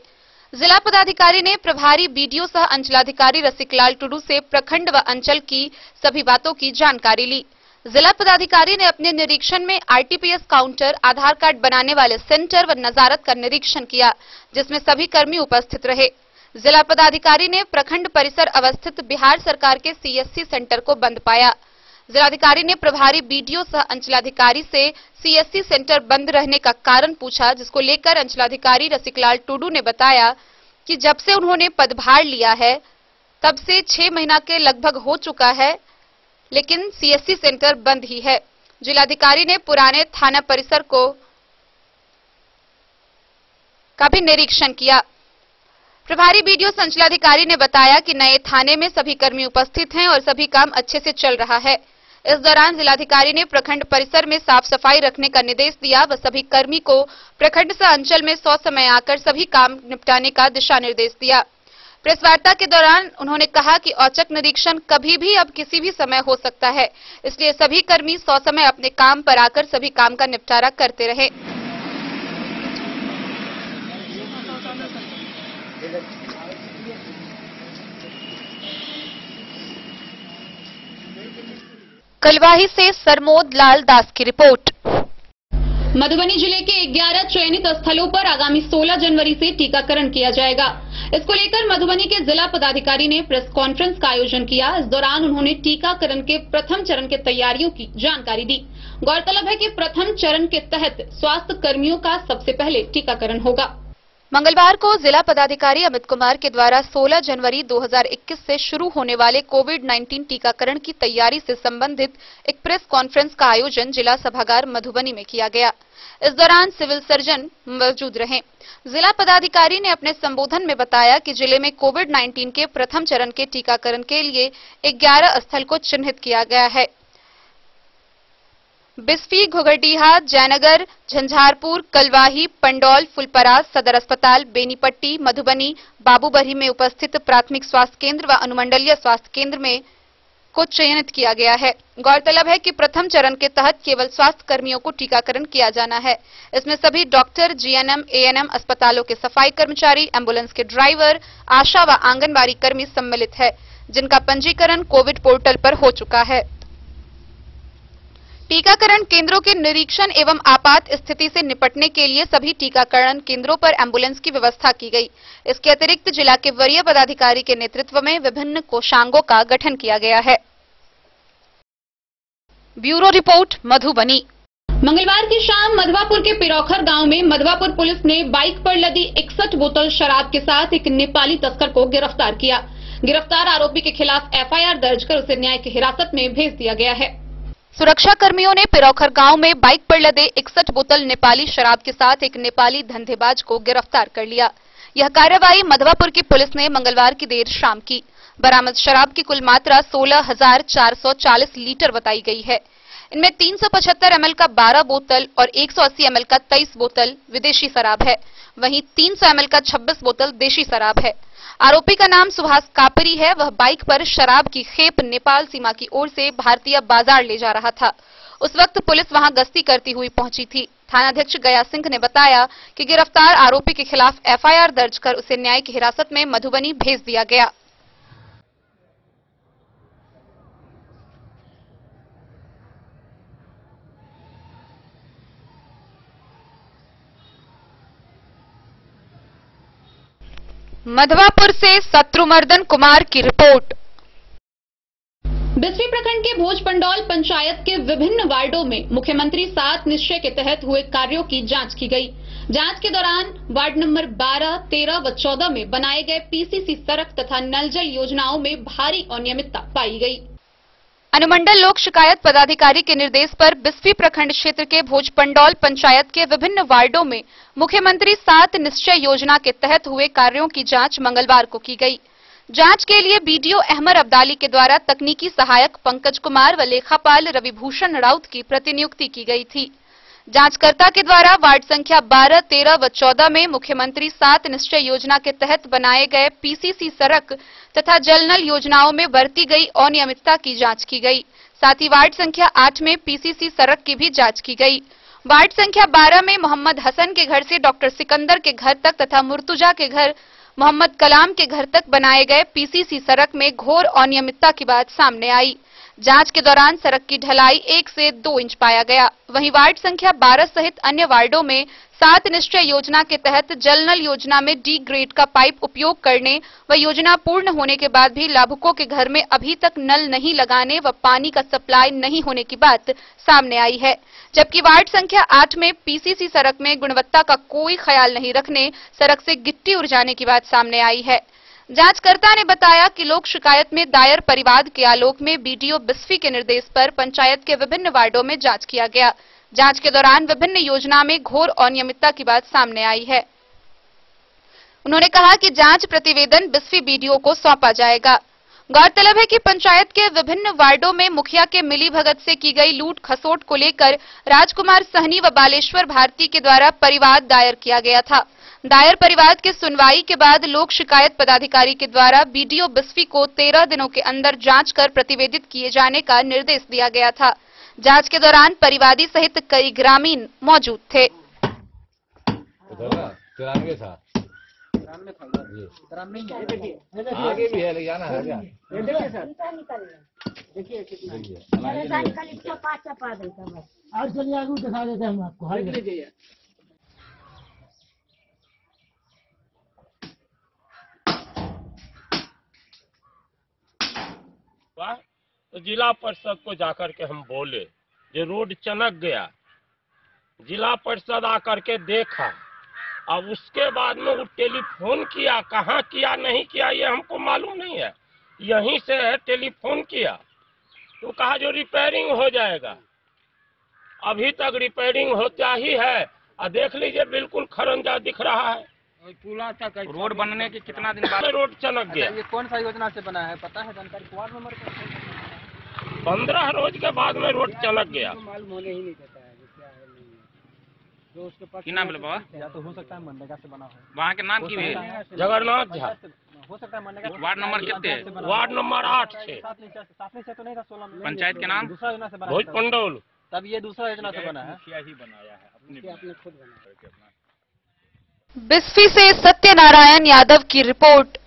Speaker 2: जिला पदाधिकारी ने प्रभारी बीडीओ सह अंचलाधिकारी रसिकलाल टुडू से प्रखंड व अंचल की सभी बातों की जानकारी ली। जिला पदाधिकारी ने अपने निरीक्षण में आरटीपीएस काउंटर, आधार कार्ड बनाने वाले सेंटर व नजारत का निरीक्षण किया, जिसमें सभी कर्मी उपस्थित रहे। जिला पदाधिकारी ने प्रखंड परिसर अवस्थित बिहार सरकार के सीएससी सेंटर को बंद पाया। जिलाधिकारी ने प्रभारी बीडीओ सह अंचलाधिकारी से सीएससी सेंटर बंद रहने का कारण पूछा, जिसको लेकर अंचलाधिकारी रसिकलाल टुडू ने बताया कि जब से उन्होंने पदभार लिया है तब से 6 महीना के लगभग हो चुका है, लेकिन सीएससी सेंटर बंद ही है। जिलाधिकारी ने पुराने थाना परिसर का भी निरीक्षण किया। प्रभारी बीडीओ अंचलाधिकारी ने बताया कि नए थाने में सभी कर्मी उपस्थित हैं और सभी काम अच्छे से चल रहा है। इस दौरान जिलाधिकारी ने प्रखंड परिसर में साफ सफाई रखने का निर्देश दिया व सभी कर्मी को प्रखंड से अंचल में 100 समय आकर सभी काम निपटाने का दिशा निर्देश दिया। प्रेस वार्ता के दौरान उन्होंने कहा कि औचक निरीक्षण कभी भी अब किसी भी समय हो सकता है, इसलिए सभी कर्मी 100 समय अपने काम पर आकर सभी काम का निपटारा करते रहे। कलवाही से सरमोद लाल दास की रिपोर्ट।
Speaker 1: मधुबनी जिले के 11 चयनित स्थलों पर आगामी 16 जनवरी से टीकाकरण किया जाएगा। इसको लेकर मधुबनी के जिला पदाधिकारी ने प्रेस कॉन्फ्रेंस का आयोजन किया। इस दौरान उन्होंने टीकाकरण के प्रथम चरण के तैयारियों की जानकारी दी। गौरतलब है कि प्रथम चरण के तहत स्वास्थ्य कर्मियों का सबसे पहले टीकाकरण होगा।
Speaker 2: मंगलवार को जिला पदाधिकारी अमित कुमार के द्वारा 16 जनवरी 2021 से शुरू होने वाले कोविड-19 टीकाकरण की तैयारी से संबंधित एक प्रेस कॉन्फ्रेंस का आयोजन जिला सभागार मधुबनी में किया गया। इस दौरान सिविल सर्जन मौजूद रहे। जिला पदाधिकारी ने अपने संबोधन में बताया कि जिले में कोविड-19 के प्रथम चरण के टीकाकरण के लिए 11 स्थल को चिन्हित किया गया है। बिस्फी, घुघरडीहा, जयनगर, झंझारपुर, कलवाही, पंडौल, फुलपरास, सदर अस्पताल, बेनीपट्टी, मधुबनी, बाबूबरही में उपस्थित प्राथमिक स्वास्थ्य केंद्र व अनुमंडलीय स्वास्थ्य केंद्र में को चयनित किया गया है। गौरतलब है कि प्रथम चरण के तहत केवल स्वास्थ्य कर्मियों को टीकाकरण किया जाना है। इसमें सभी डॉक्टर, जीएनएम, एएनएम, अस्पतालों के सफाई कर्मचारी, एम्बुलेंस के ड्राइवर, आशा व आंगनबाड़ी कर्मी सम्मिलित है, जिनका पंजीकरण कोविड पोर्टल पर हो चुका है। टीकाकरण केंद्रों के निरीक्षण एवं आपात स्थिति से निपटने के लिए सभी टीकाकरण केंद्रों पर एम्बुलेंस की व्यवस्था की गई। इसके अतिरिक्त जिला के वरीय पदाधिकारी के नेतृत्व में विभिन्न कोषांगों का गठन किया गया है। Bureau report, Madhubani.
Speaker 1: मंगलवार की शाम मधवापुर के पिरौखर गांव में मधवापुर पुलिस ने बाइक पर लदी 61 बोतल शराब के साथ एक नेपाली तस्कर को गिरफ्तार किया। गिरफ्तार आरोपी के खिलाफ एफआईआर दर्ज कर उसे न्यायिक हिरासत में भेज दिया गया है।
Speaker 2: सुरक्षा कर्मियों ने पिरौखर गांव में बाइक पर लदे 61 बोतल नेपाली शराब के साथ एक नेपाली धंधेबाज को गिरफ्तार कर लिया। यह कार्रवाई मधवापुर की पुलिस ने मंगलवार की देर शाम की। बरामद शराब की कुल मात्रा 16,440 लीटर बताई गई है। इनमें 375 ml का 12 बोतल और 180 ml का 23 बोतल विदेशी शराब है। वहीं 300 ml का 26 बोतल देशी शराब है। आरोपी का नाम सुभाष कापरी है। वह बाइक पर शराब की खेप नेपाल सीमा की ओर से भारतीय बाजार ले जा रहा था। उस वक्त पुलिस वहां गश्ती करती हुई पहुंची थी। थानाध्यक्ष गया सिंह ने बताया कि गिरफ्तार आरोपी के खिलाफ एफआईआर दर्ज कर उसे न्यायिक हिरासत में मधुबनी भेज दिया गया। मधवापुर से शत्रुमर्दन कुमार की रिपोर्ट।
Speaker 1: बिस्फी प्रखंड के भोज पंडौल पंचायत के विभिन्न वार्डों में मुख्यमंत्री 7 निश्चय के तहत हुए कार्यों की जांच की गई। जांच के दौरान वार्ड नंबर 12, 13 व 14 में बनाए गए पीसीसी सड़क तथा नल जल योजनाओं में भारी अनियमितता पाई गई।
Speaker 2: अनुमंडल लोक शिकायत पदाधिकारी के निर्देश पर बिस्फी प्रखंड क्षेत्र के भोज पंडौल पंचायत के विभिन्न वार्डों में मुख्यमंत्री 7 निश्चय योजना के तहत हुए कार्यों की जांच मंगलवार को की गई। जांच के लिए बीडीओ अहमद अब्दाली के द्वारा तकनीकी सहायक पंकज कुमार व लेखापाल रविभूषण राउत की प्रतिनियुक्ति की गई थी। जांचकर्ता के द्वारा वार्ड संख्या 12, 13 व 14 में मुख्यमंत्री 7 निश्चय योजना के तहत बनाए गए पीसीसी सड़क तथा जल नल योजनाओं में बरती गई अनियमितता की जांच की गई। साथ ही वार्ड संख्या 8 में पीसीसी सड़क की भी जांच की गई। वार्ड संख्या 12 में मोहम्मद हसन के घर से डॉक्टर सिकंदर के घर तक तथा मुर्तुजा के घर मोहम्मद कलाम के घर तक बनाए गए पीसीसी सड़क में घोर अनियमितता की बात सामने आई। जांच के दौरान सड़क की ढलाई 1 से 2 इंच पाया गया। वहीं वार्ड संख्या 12 सहित अन्य वार्डों में 7 निश्चय योजना के तहत जल नल योजना में डी ग्रेड का पाइप उपयोग करने व योजना पूर्ण होने के बाद भी लाभुकों के घर में अभी तक नल नहीं लगाने व पानी का सप्लाई नहीं होने की बात सामने आई है। जबकि वार्ड संख्या 8 में पीसीसी सड़क में गुणवत्ता का कोई ख्याल नहीं रखने सड़क से गिट्टी उड़ जाने की बात सामने आई है। जांचकर्ता ने बताया कि लोक शिकायत में दायर परिवाद के आलोक में बीडीओ बिस्फी के निर्देश पर पंचायत के विभिन्न वार्डों में जांच किया गया। जांच के दौरान विभिन्न योजना में घोर अनियमितता की बात सामने आई है। उन्होंने कहा कि जांच प्रतिवेदन बिस्फी बीडीओ को सौंपा जाएगा। गौरतलब है कि पंचायत के विभिन्न वार्डों में मुखिया के मिलीभगत से की गई लूट खसोट को लेकर राजकुमार सहनी व बालेश्वर भारती के द्वारा परिवाद दायर किया गया था। दायर परिवाद की सुनवाई के बाद लोक शिकायत पदाधिकारी के द्वारा बीडीओ बिस्फी को 13 दिनों के अंदर जांच कर प्रतिवेदित किए जाने का निर्देश दिया गया था। जांच के दौरान परिवादी सहित कई ग्रामीण मौजूद थे।
Speaker 14: आगे भी है, ले जाना है क्या?
Speaker 11: और चलिए आगे दिखा देते हैं हम आपको।
Speaker 15: तो जिला परिषद को जाकर के हम बोले जो रोड चनक गया। जिला परिषद आकर के देखा। अब उसके बाद में वो टेलीफोन किया, कहाँ किया नहीं किया ये हमको मालूम नहीं है। यहीं से है टेलीफोन किया तो कहा जो रिपेयरिंग हो जाएगा। अभी तक रिपेयरिंग होता ही है और देख लीजिए बिल्कुल खरंजा दिख रहा है।
Speaker 8: पुला तक रोड बनने के कितना दिन बाद
Speaker 15: रोड चनक गया।
Speaker 16: ये कौन सा योजना से बना है पता है? जानकारी वार्ड नंबर
Speaker 15: 15 रोज के बाद में रोड चनक गया।
Speaker 16: मालूम होने ही नहीं देता है क्या है नहीं है। जो उसके पास
Speaker 8: क्या नाम है बाबा?
Speaker 16: या तो हो सकता है मनरेगा से बना हो।
Speaker 8: वहाँ के नाम की है?
Speaker 15: जगन्नाथ झा।
Speaker 16: हो सकता है मनरेगा।
Speaker 8: वार्ड नंबर कितने?
Speaker 15: वार्ड नंबर 8 से।
Speaker 16: 7 से तो नहीं था 16 में।
Speaker 8: पंचायत के नाम?
Speaker 16: दूसरा योजना से बना
Speaker 15: भोज पंडौल।
Speaker 16: तब ये दूसरा योजना से बना है।
Speaker 8: मुखिया ही बनाया है
Speaker 16: अपने खुद बनाया।
Speaker 2: बिस्फी से सत्यनारायण यादव की रिपोर्ट।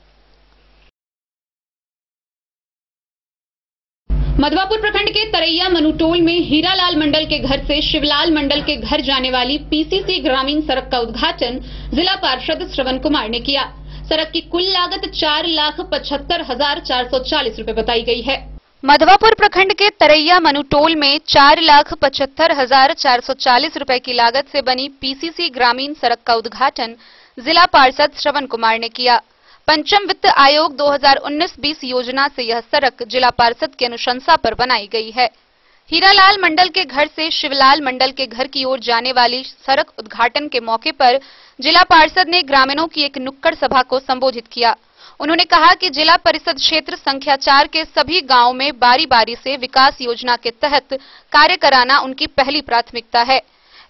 Speaker 2: मधवापुर प्रखंड के तरैया मनुटोल में हीरालाल मंडल के घर से शिवलाल मंडल के घर जाने वाली पीसीसी ग्रामीण सड़क का उद्घाटन जिला पार्षद श्रवण कुमार ने किया। सड़क की कुल लागत 4,75,440 रुपए बताई गई है। मधवापुर प्रखंड के तरैया मनुटोल में 4,75,440 रुपए की लागत से बनी पीसीसी ग्रामीण सड़क का उद्घाटन जिला पार्षद श्रवण कुमार ने किया। पंचम वित्त आयोग 2019-20 योजना से यह सड़क जिला पार्षद की अनुशंसा पर बनाई गई है। हीरालाल मंडल के घर से शिवलाल मंडल के घर की ओर जाने वाली सड़क उद्घाटन के मौके पर जिला पार्षद ने ग्रामीणों की एक नुक्कड़ सभा को संबोधित किया। उन्होंने कहा कि जिला परिषद क्षेत्र संख्या 4 के सभी गांवों में बारी बारी से विकास योजना के तहत कार्य कराना उनकी पहली प्राथमिकता है।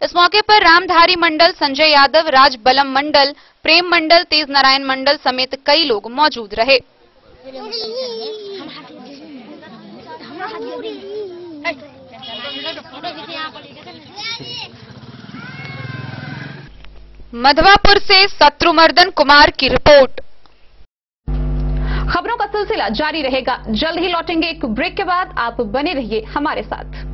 Speaker 2: इस मौके पर रामधारी मंडल, संजय यादव, राज बलम मंडल, प्रेम मंडल, तेज नारायण मंडल समेत कई लोग मौजूद रहे। मधवापुर से शत्रुमर्दन कुमार की रिपोर्ट। खबरों का सिलसिला जारी रहेगा। जल्द ही लौटेंगे एक ब्रेक के बाद। आप बने रहिए हमारे साथ।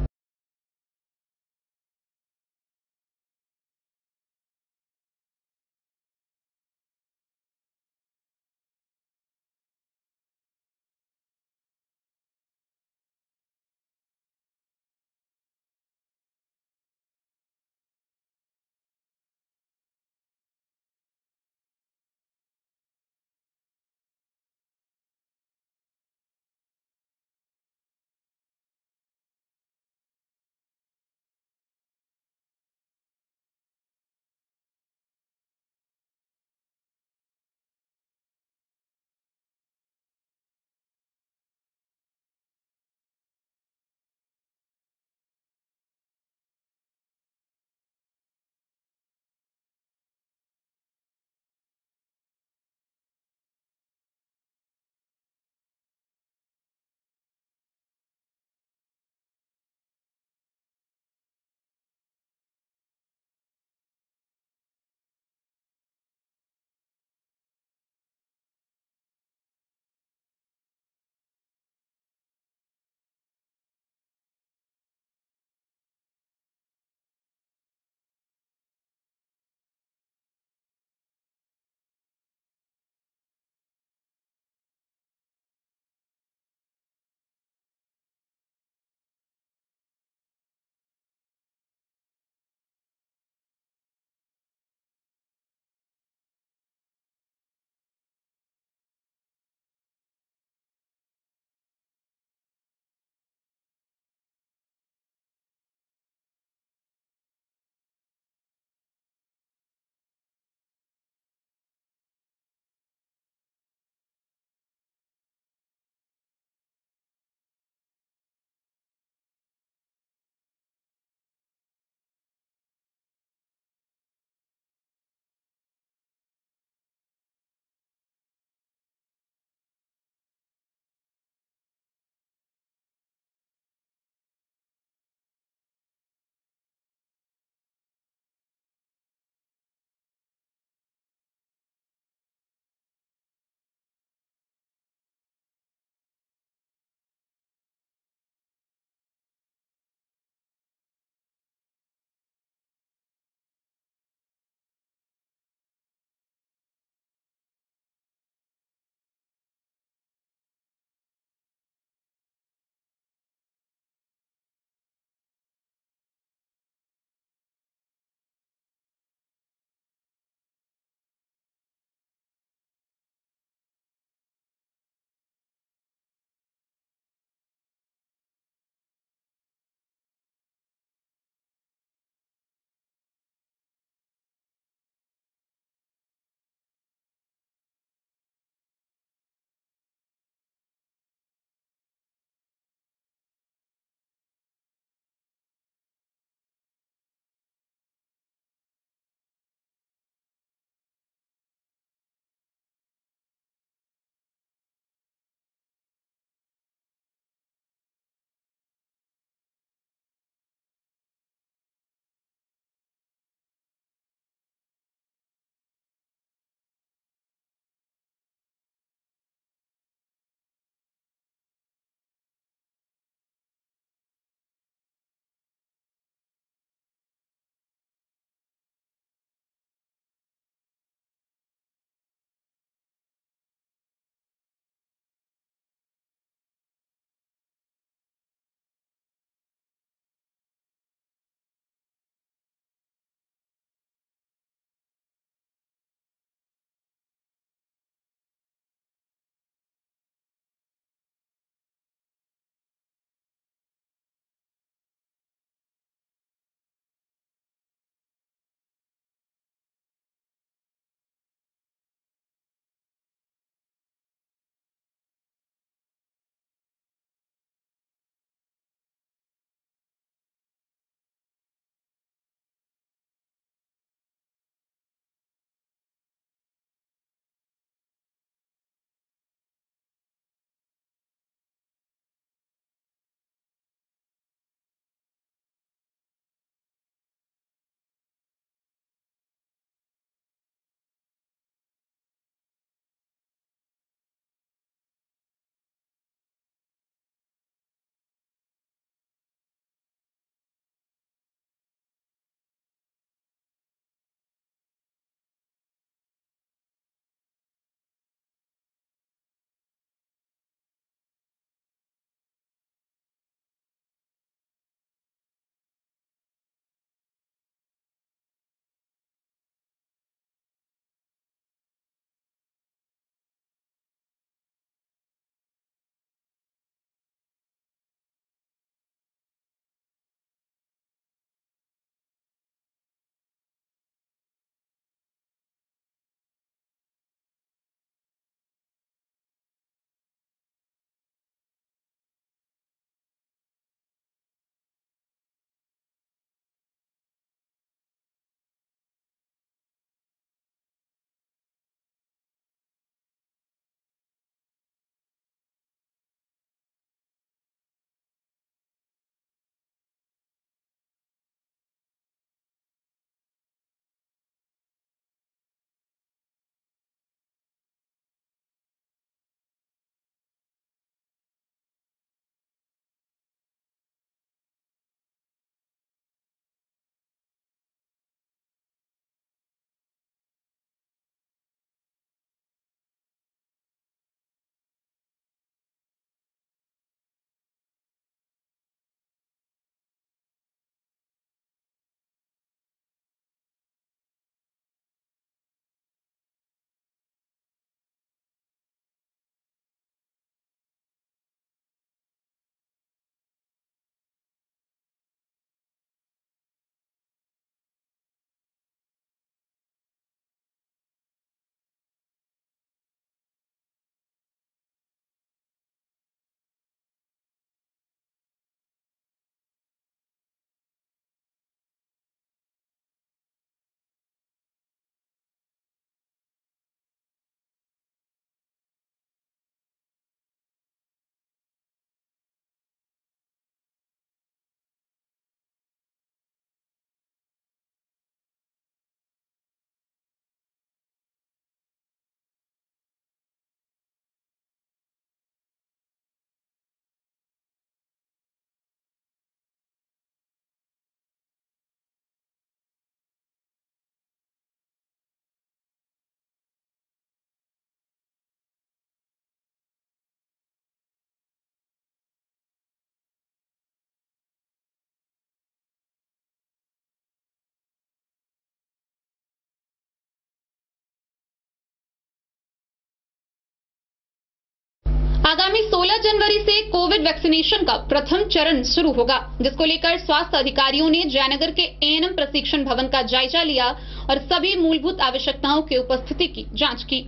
Speaker 1: आगामी 16 जनवरी से कोविड वैक्सीनेशन का प्रथम चरण शुरू होगा, जिसको लेकर स्वास्थ्य अधिकारियों ने जयनगर के एएनएम प्रशिक्षण भवन का जायजा लिया और सभी मूलभूत आवश्यकताओं की उपस्थिति की जांच की।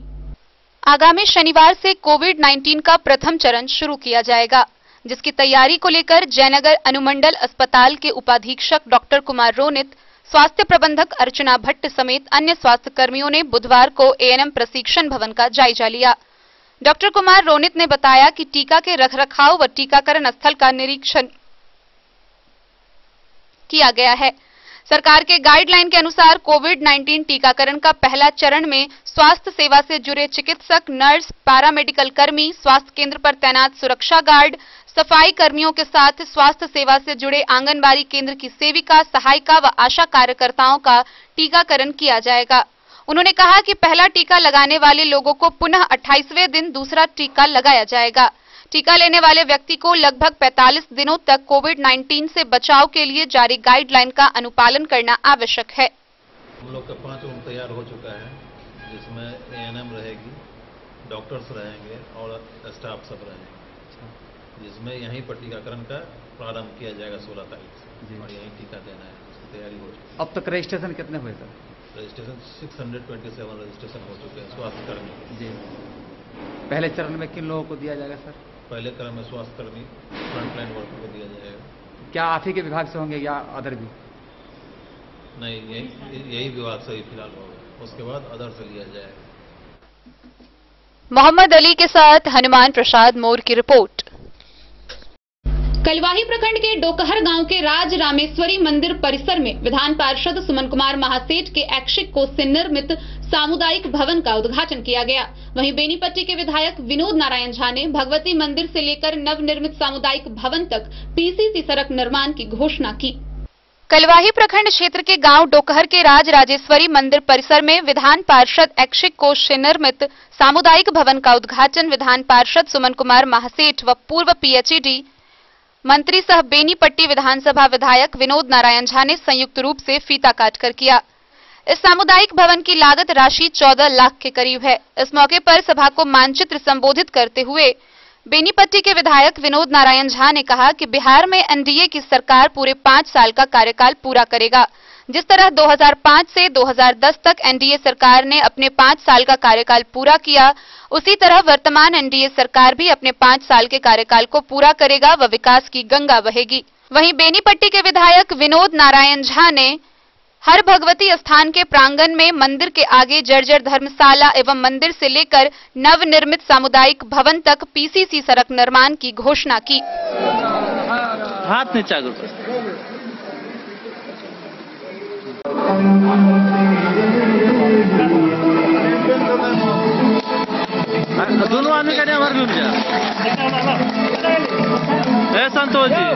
Speaker 2: आगामी शनिवार से कोविड-19 का प्रथम चरण शुरू किया जाएगा, जिसकी तैयारी को लेकर जयनगर अनुमंडल अस्पताल के उपाधीक्षक डॉक्टर कुमार रोनित, स्वास्थ्य प्रबंधक अर्चना भट्ट समेत अन्य स्वास्थ्य कर्मियों ने बुधवार को एएनएम प्रशिक्षण भवन का जायजा लिया। डॉक्टर कुमार रोनित ने बताया कि टीका के रखरखाव व टीकाकरण स्थल का निरीक्षण किया गया है। सरकार के गाइडलाइन के अनुसार कोविड-19 टीकाकरण का पहला चरण में स्वास्थ्य सेवा से जुड़े चिकित्सक, नर्स, पैरामेडिकल कर्मी, स्वास्थ्य केंद्र पर तैनात सुरक्षा गार्ड, सफाई कर्मियों के साथ स्वास्थ्य सेवा से जुड़े आंगनबाड़ी केंद्र की सेविका, सहायिका व आशा कार्यकर्ताओं का टीकाकरण किया जाएगा। उन्होंने कहा कि पहला टीका लगाने वाले लोगों को पुनः 28वें दिन दूसरा टीका लगाया जाएगा। टीका लेने वाले व्यक्ति को लगभग 45 दिनों तक कोविड-19 से बचाव के लिए जारी गाइडलाइन का अनुपालन करना आवश्यक है।
Speaker 14: हम लोग का 5 रूम तैयार हो चुका है, जिसमें एएनएम रहेगी, डॉक्टर्स रहेंगे और स्टाफ सब रहेंगे, जिसमें यहीं पर टीकाकरण का प्रारंभ किया जाएगा 16 तारीख से और यहीं टीका देना है। उसकी तैयारी हो चुकी है।
Speaker 17: अब तक रजिस्ट्रेशन कितने हुए सर?
Speaker 14: रजिस्ट्रेशन 627 रजिस्ट्रेशन हो चुके हैं स्वास्थ्य कर्मी
Speaker 17: जी। पहले चरण में किन लोगों को दिया जाएगा सर?
Speaker 14: पहले क्रम में स्वास्थ्य कर्मी, फ्रंटलाइन वर्कर को दिया जाएगा।
Speaker 17: क्या आप ही के विभाग से होंगे या अदर भी?
Speaker 14: नहीं, यही विभाग से ही फिलहाल होगा, उसके बाद अदर से लिया जाएगा।
Speaker 2: मोहम्मद अली के साथ हनुमान प्रसाद मोर की रिपोर्ट।
Speaker 1: कलवाही प्रखंड के डोकहर गांव के राज रामेश्वरी मंदिर परिसर में विधान पार्षद सुमन कुमार महासेठ के ऐच्छिक कोष से निर्मित सामुदायिक भवन का उद्घाटन किया गया। वहीं बेनीपट्टी के विधायक विनोद नारायण झा ने भगवती मंदिर से लेकर नवनिर्मित सामुदायिक भवन तक पीसीसी सड़क निर्माण की घोषणा की।
Speaker 2: कलवाही प्रखंड क्षेत्र के गांव डोकहर के राज राजेश्वरी मंदिर परिसर में विधान पार्षद ऐच्छिक कोष से निर्मित सामुदायिक भवन का उद्घाटन विधान पार्षद सुमन कुमार महासेठ व पूर्व पीएचईडी मंत्री सह बेनीपट्टी विधानसभा विधायक विनोद नारायण झा ने संयुक्त रूप से फीता काटकर किया। इस सामुदायिक भवन की लागत राशि 14 लाख के करीब है। इस मौके पर सभा को मानचित्र संबोधित करते हुए बेनीपट्टी के विधायक विनोद नारायण झा ने कहा कि बिहार में एनडीए की सरकार पूरे 5 साल का कार्यकाल पूरा करेगा। जिस तरह 2005 से 2010 तक एनडीए सरकार ने अपने 5 साल का कार्यकाल पूरा किया, उसी तरह वर्तमान एनडीए सरकार भी अपने 5 साल के कार्यकाल को पूरा करेगा व विकास की गंगा बहेगी। वहीं बेनीपट्टी के विधायक विनोद नारायण झा ने हर भगवती स्थान के प्रांगण में मंदिर के आगे जर्जर धर्मशाला एवं मंदिर से लेकर नवनिर्मित सामुदायिक भवन तक पीसीसी सड़क निर्माण की घोषणा की।
Speaker 18: हाथ नीचा दोनों आदमी का हमारे घूम जा। संतोष जी,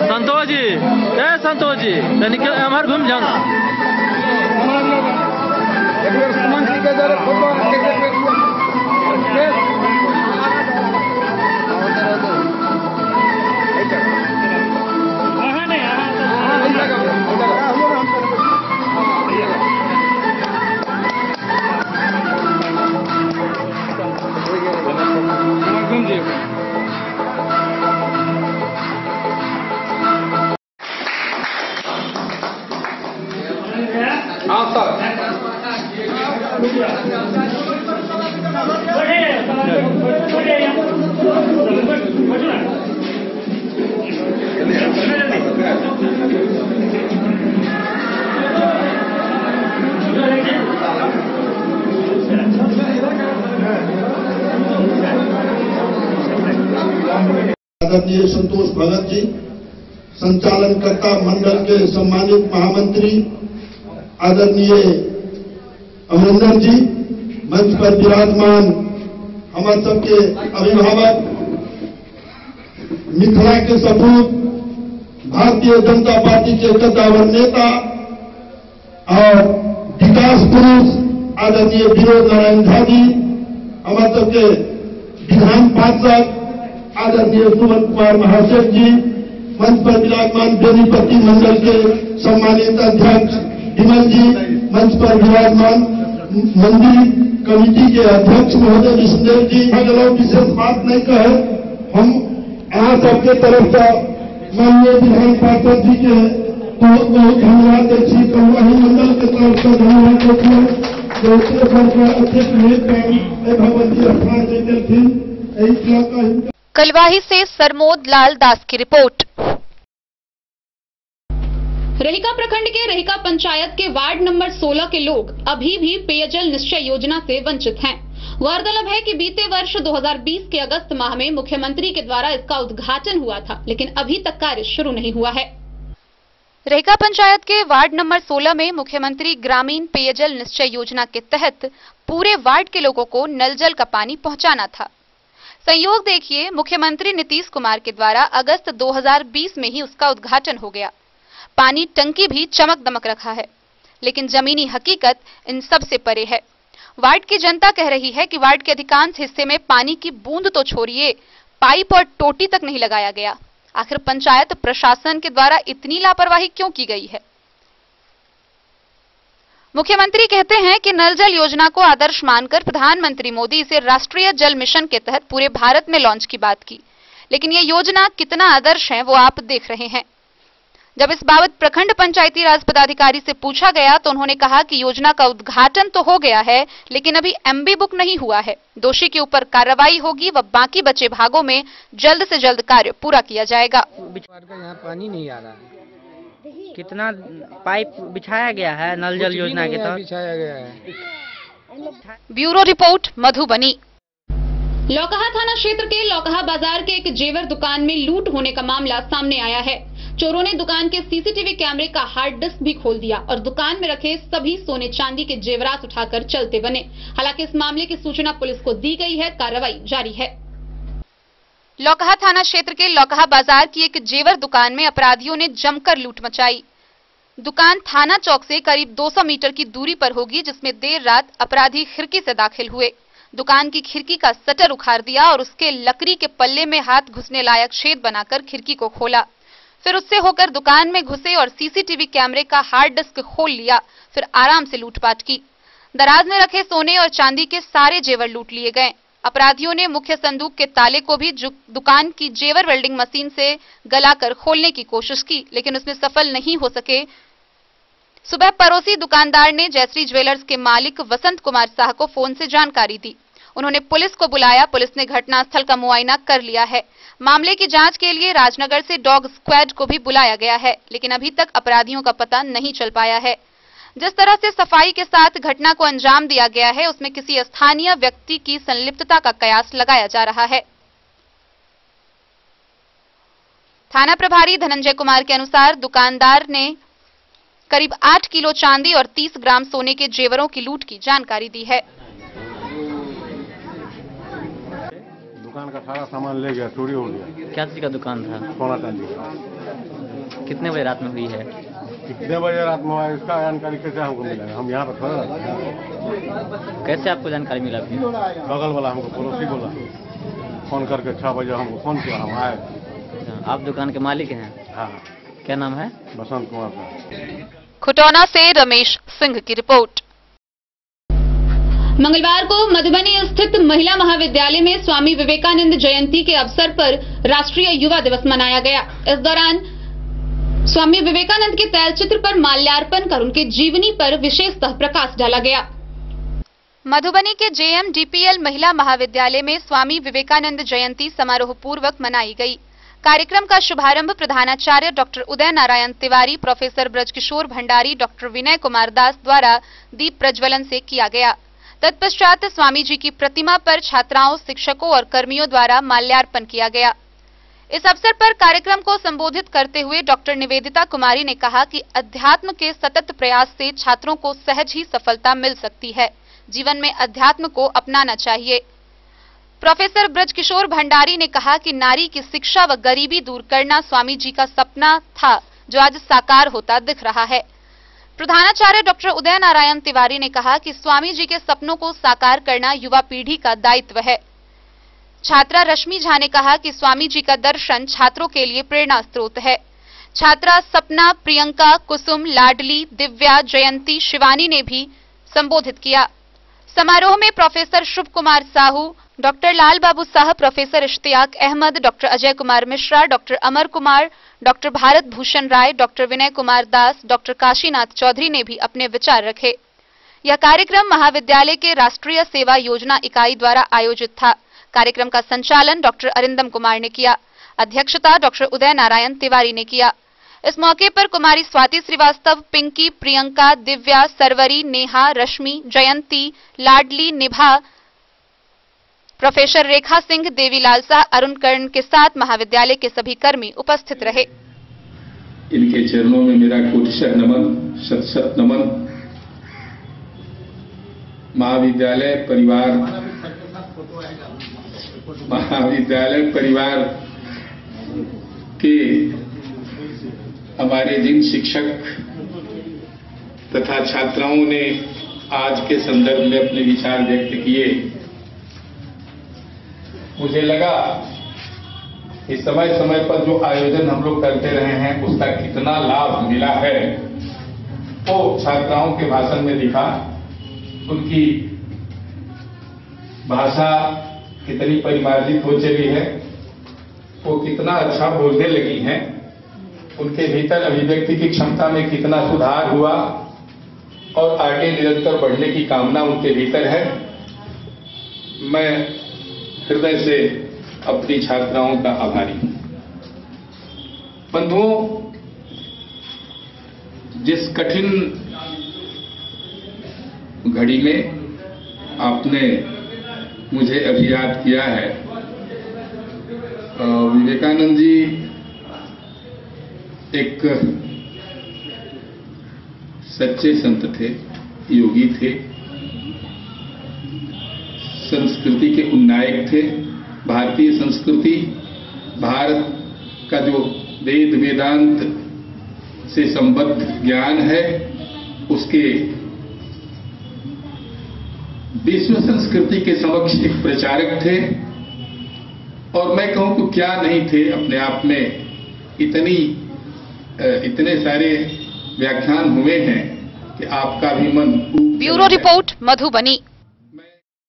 Speaker 18: संतोष जी, संतोष जी, हमारे घूम जाओ ना।
Speaker 19: आदरणीय संतोष भगत जी, संचालनकर्ता मंडल के सम्मानित महामंत्री आदरणीय अमरिंदर जी, मंच पर विराजमान हमारे सबके अभिभावक, मिथिला के सपूत, भारतीय जनता पार्टी के कद्दावर नेता और विकास पुरुष आदरणीय विनोद नारायण झा जी, हमारे सबके विधान पार्षद आदरणीय सुमन कुमार महासेठ जी, मंच पर विराजमान बेनीपट्टी मंडल के सम्मानित अध्यक्ष विमल जी, मंच पर विराजमान मंदिर कमेटी के अध्यक्ष महोदय विष्णुदेव जी अगर विशेष बात नहीं कहे, हम यहाँ सबके तरफ से माननीय विधान पार्षद जी के बहुत बहुत धन्यवाद देती, कलवाही मंडल के तरफ से धन्यवाद देती।
Speaker 2: कलवाही से सरमोद लाल दास की रिपोर्ट।
Speaker 1: रहिका प्रखंड के रहिका पंचायत के वार्ड नंबर 16 के लोग अभी भी पेयजल निश्चय योजना से वंचित हैं। गौरतलब है कि बीते वर्ष 2020 के अगस्त माह में मुख्यमंत्री के द्वारा इसका उद्घाटन हुआ था, लेकिन अभी तक कार्य शुरू नहीं हुआ है।
Speaker 2: रहिका पंचायत के वार्ड नंबर 16 में मुख्यमंत्री ग्रामीण पेयजल निश्चय योजना के तहत पूरे वार्ड के लोगों को नल जल का पानी पहुंचाना था। संयोग देखिए, मुख्यमंत्री नीतीश कुमार के द्वारा अगस्त 2020 में ही उसका उद्घाटन हो गया। पानी टंकी भी चमक दमक रखा है, लेकिन जमीनी हकीकत इन सब से परे है। वार्ड की जनता कह रही है कि वार्ड के अधिकांश हिस्से में पानी की बूंद तो छोड़िए, पाइप और टोटी तक नहीं लगाया गया। आखिर पंचायत प्रशासन के द्वारा इतनी लापरवाही क्यों की गई है? मुख्यमंत्री कहते हैं कि नल जल योजना को आदर्श मानकर प्रधानमंत्री मोदी इसे राष्ट्रीय जल मिशन के तहत पूरे भारत में लॉन्च की बात की, लेकिन ये योजना कितना आदर्श है वो आप देख रहे हैं। जब इस बाबत प्रखंड पंचायती राज पदाधिकारी से पूछा गया तो उन्होंने कहा कि योजना का उद्घाटन तो हो गया है, लेकिन अभी एमबी बुक नहीं हुआ है। दोषी के ऊपर कार्रवाई होगी व बाकी बचे भागों में जल्द से जल्द कार्य पूरा किया जाएगा।
Speaker 16: यहाँ पानी नहीं आ रहा है, कितना पाइप बिछाया गया है नल जल योजना के तहत बिछाया गया है।
Speaker 2: Bureau report, Madhubani.
Speaker 1: लौकहा थाना क्षेत्र के लौकहा बाजार के एक जेवर दुकान में लूट होने का मामला सामने आया है। चोरों ने दुकान के सीसीटीवी कैमरे का हार्ड डिस्क भी खोल दिया और दुकान में रखे सभी सोने चांदी के जेवरात उठाकर चलते बने। हालांकि इस मामले की सूचना पुलिस को दी गई है, कार्रवाई जारी है।
Speaker 2: लौकहा थाना क्षेत्र के लौकहा बाजार की एक जेवर दुकान में अपराधियों ने जमकर लूट मचाई। दुकान थाना चौक से करीब 200 मीटर की दूरी पर होगी, जिसमें देर रात अपराधी खिड़की से दाखिल हुए। दुकान की खिड़की का शटर उखाड़ दिया और उसके लकड़ी के पल्ले में हाथ घुसने लायक छेद बनाकर खिड़की को खोला। फिर उससे होकर दुकान में घुसे और सीसीटीवी कैमरे का हार्ड डिस्क खोल लिया। फिर आराम से लूटपाट की। दराज में रखे सोने और चांदी के सारे जेवर लूट लिए गए। अपराधियों ने मुख्य संदूक के ताले को भी दुकान की जेवर वेल्डिंग मशीन से गलाकर खोलने की कोशिश की, लेकिन उसमें सफल नहीं हो सके। सुबह पड़ोसी दुकानदार ने जयश्री ज्वेलर्स के मालिक वसंत कुमार शाह को फोन से जानकारी दी। उन्होंने पुलिस को बुलाया। पुलिस ने घटनास्थल का मुआयना कर लिया है। मामले की जांच के लिए राजनगर से डॉग स्क्वाड को भी बुलाया गया है, लेकिन अभी तक अपराधियों का पता नहीं चल पाया है। जिस तरह से सफाई के साथ घटना को अंजाम दिया गया है, उसमें किसी स्थानीय व्यक्ति की संलिप्तता का कयास लगाया जा रहा है। थाना प्रभारी धनंजय कुमार के अनुसार दुकानदार ने करीब 8 किलो चांदी और 30 ग्राम सोने के जेवरों की लूट की जानकारी दी है।
Speaker 20: दुकान का सारा सामान ले गया, चोरी हो गया।
Speaker 17: क्या चीज का दुकान था?
Speaker 20: सोना चांदी का।
Speaker 17: कितने बजे रात में हुई है?
Speaker 20: कितने बजे रात में हुआ है, इसका जानकारी कैसे हमको मिलेगा? हम यहाँ पर थोड़ा रहते हैं।
Speaker 17: कैसे आपको जानकारी मिला?
Speaker 20: बगल वाला हमको पड़ोसी बोला, फोन करके 6 बजे हमको फोन किया, हम आए।
Speaker 17: आप दुकान के मालिक हैं?
Speaker 20: हाँ।
Speaker 17: क्या नाम है?
Speaker 20: वसंत कुमार का।
Speaker 2: खुटौना से रमेश सिंह की रिपोर्ट।
Speaker 1: मंगलवार को मधुबनी स्थित महिला महाविद्यालय में स्वामी विवेकानंद जयंती के अवसर पर राष्ट्रीय युवा दिवस मनाया गया। इस दौरान स्वामी विवेकानंद के तैलचित्र पर माल्यार्पण कर उनके जीवनी पर विशेषतः प्रकाश डाला गया।
Speaker 2: मधुबनी के JMDPL महिला महाविद्यालय में स्वामी विवेकानंद जयंती समारोह पूर्वक मनाई गई। कार्यक्रम का शुभारंभ प्रधानाचार्य doctor Uday Narayan Tiwari, professor Brajkishore Bhandari, doctor Vinay Kumar दास द्वारा दीप प्रज्वलन से किया गया। तत्पश्चात स्वामी जी की प्रतिमा पर छात्राओं, शिक्षकों और कर्मियों द्वारा माल्यार्पण किया गया। इस अवसर पर कार्यक्रम को संबोधित करते हुए डॉक्टर निवेदिता कुमारी ने कहा कि अध्यात्म के सतत प्रयास से छात्रों को सहज ही सफलता मिल सकती है। जीवन में अध्यात्म को अपनाना चाहिए। प्रोफेसर ब्रजकिशोर भंडारी ने कहा कि नारी की शिक्षा व गरीबी दूर करना स्वामी जी का सपना था, जो आज साकार होता दिख रहा है। प्रधानाचार्य डॉक्टर उदय नारायण तिवारी ने कहा कि स्वामी जी के सपनों को साकार करना युवा पीढ़ी का दायित्व है। छात्रा रश्मि झा ने कहा कि स्वामी जी का दर्शन छात्रों के लिए प्रेरणा स्रोत है। छात्रा सपना, प्रियंका, कुसुम, लाडली, दिव्या, जयंती, शिवानी ने भी संबोधित किया। समारोह में professor Shubh Kumar Sahu, doctor Lal Babu Sah, professor Ishtiyaq Ahmad, doctor Ajay Kumar Mishra, doctor Amar Kumar, doctor Bharat Bhushan Rai, doctor Vinay Kumar Das, doctor Kashinath Chaudhary ने भी अपने विचार रखे। यह कार्यक्रम महाविद्यालय के राष्ट्रीय सेवा योजना इकाई द्वारा आयोजित था। कार्यक्रम का संचालन डॉक्टर अरिंदम कुमार ने किया। अध्यक्षता डॉक्टर उदय नारायण तिवारी ने किया। इस मौके पर कुमारी स्वाति श्रीवास्तव, पिंकी, प्रियंका, दिव्या, सरवरी, नेहा, रश्मि, जयंती, लाडली, निभा, प्रोफेसर रेखा सिंह, देवी लालसा, अरुण कर्ण के साथ महाविद्यालय के सभी कर्मी उपस्थित रहे।
Speaker 21: इनके चरणों में मेरा कोटिशः नमन, शत शत नमन। महाविद्यालय परिवार के हमारे जिन शिक्षक तथा छात्राओं ने आज के संदर्भ में अपने विचार व्यक्त किए, मुझे लगा कि समय समय पर जो आयोजन हम लोग करते रहे हैं उसका कितना लाभ मिला है वो छात्राओं के भाषण में दिखा। उनकी भाषा कितनी परिमार्जित हो चली है, वो कितना अच्छा बोलने लगी हैं, उनके भीतर अभिव्यक्ति की क्षमता में कितना सुधार हुआ और आगे निरंतर बढ़ने की कामना उनके भीतर है। मैं हृदय से अपनी छात्राओं का आभारी हूं। बंधुओं, जिस कठिन घड़ी में आपने मुझे अभी याद किया है, विवेकानंद जी एक सच्चे संत थे, योगी थे, संस्कृति के उन्नायक थे। भारतीय संस्कृति, भारत का जो वेद वेदांत से संबद्ध ज्ञान है, उसके विश्व संस्कृति के समक्ष एक प्रचारक थे। और मैं कहूं तो क्या नहीं थे, अपने आप में इतने सारे व्याख्यान हुए हैं कि आपका भी मन।
Speaker 2: Bureau report, Madhubani.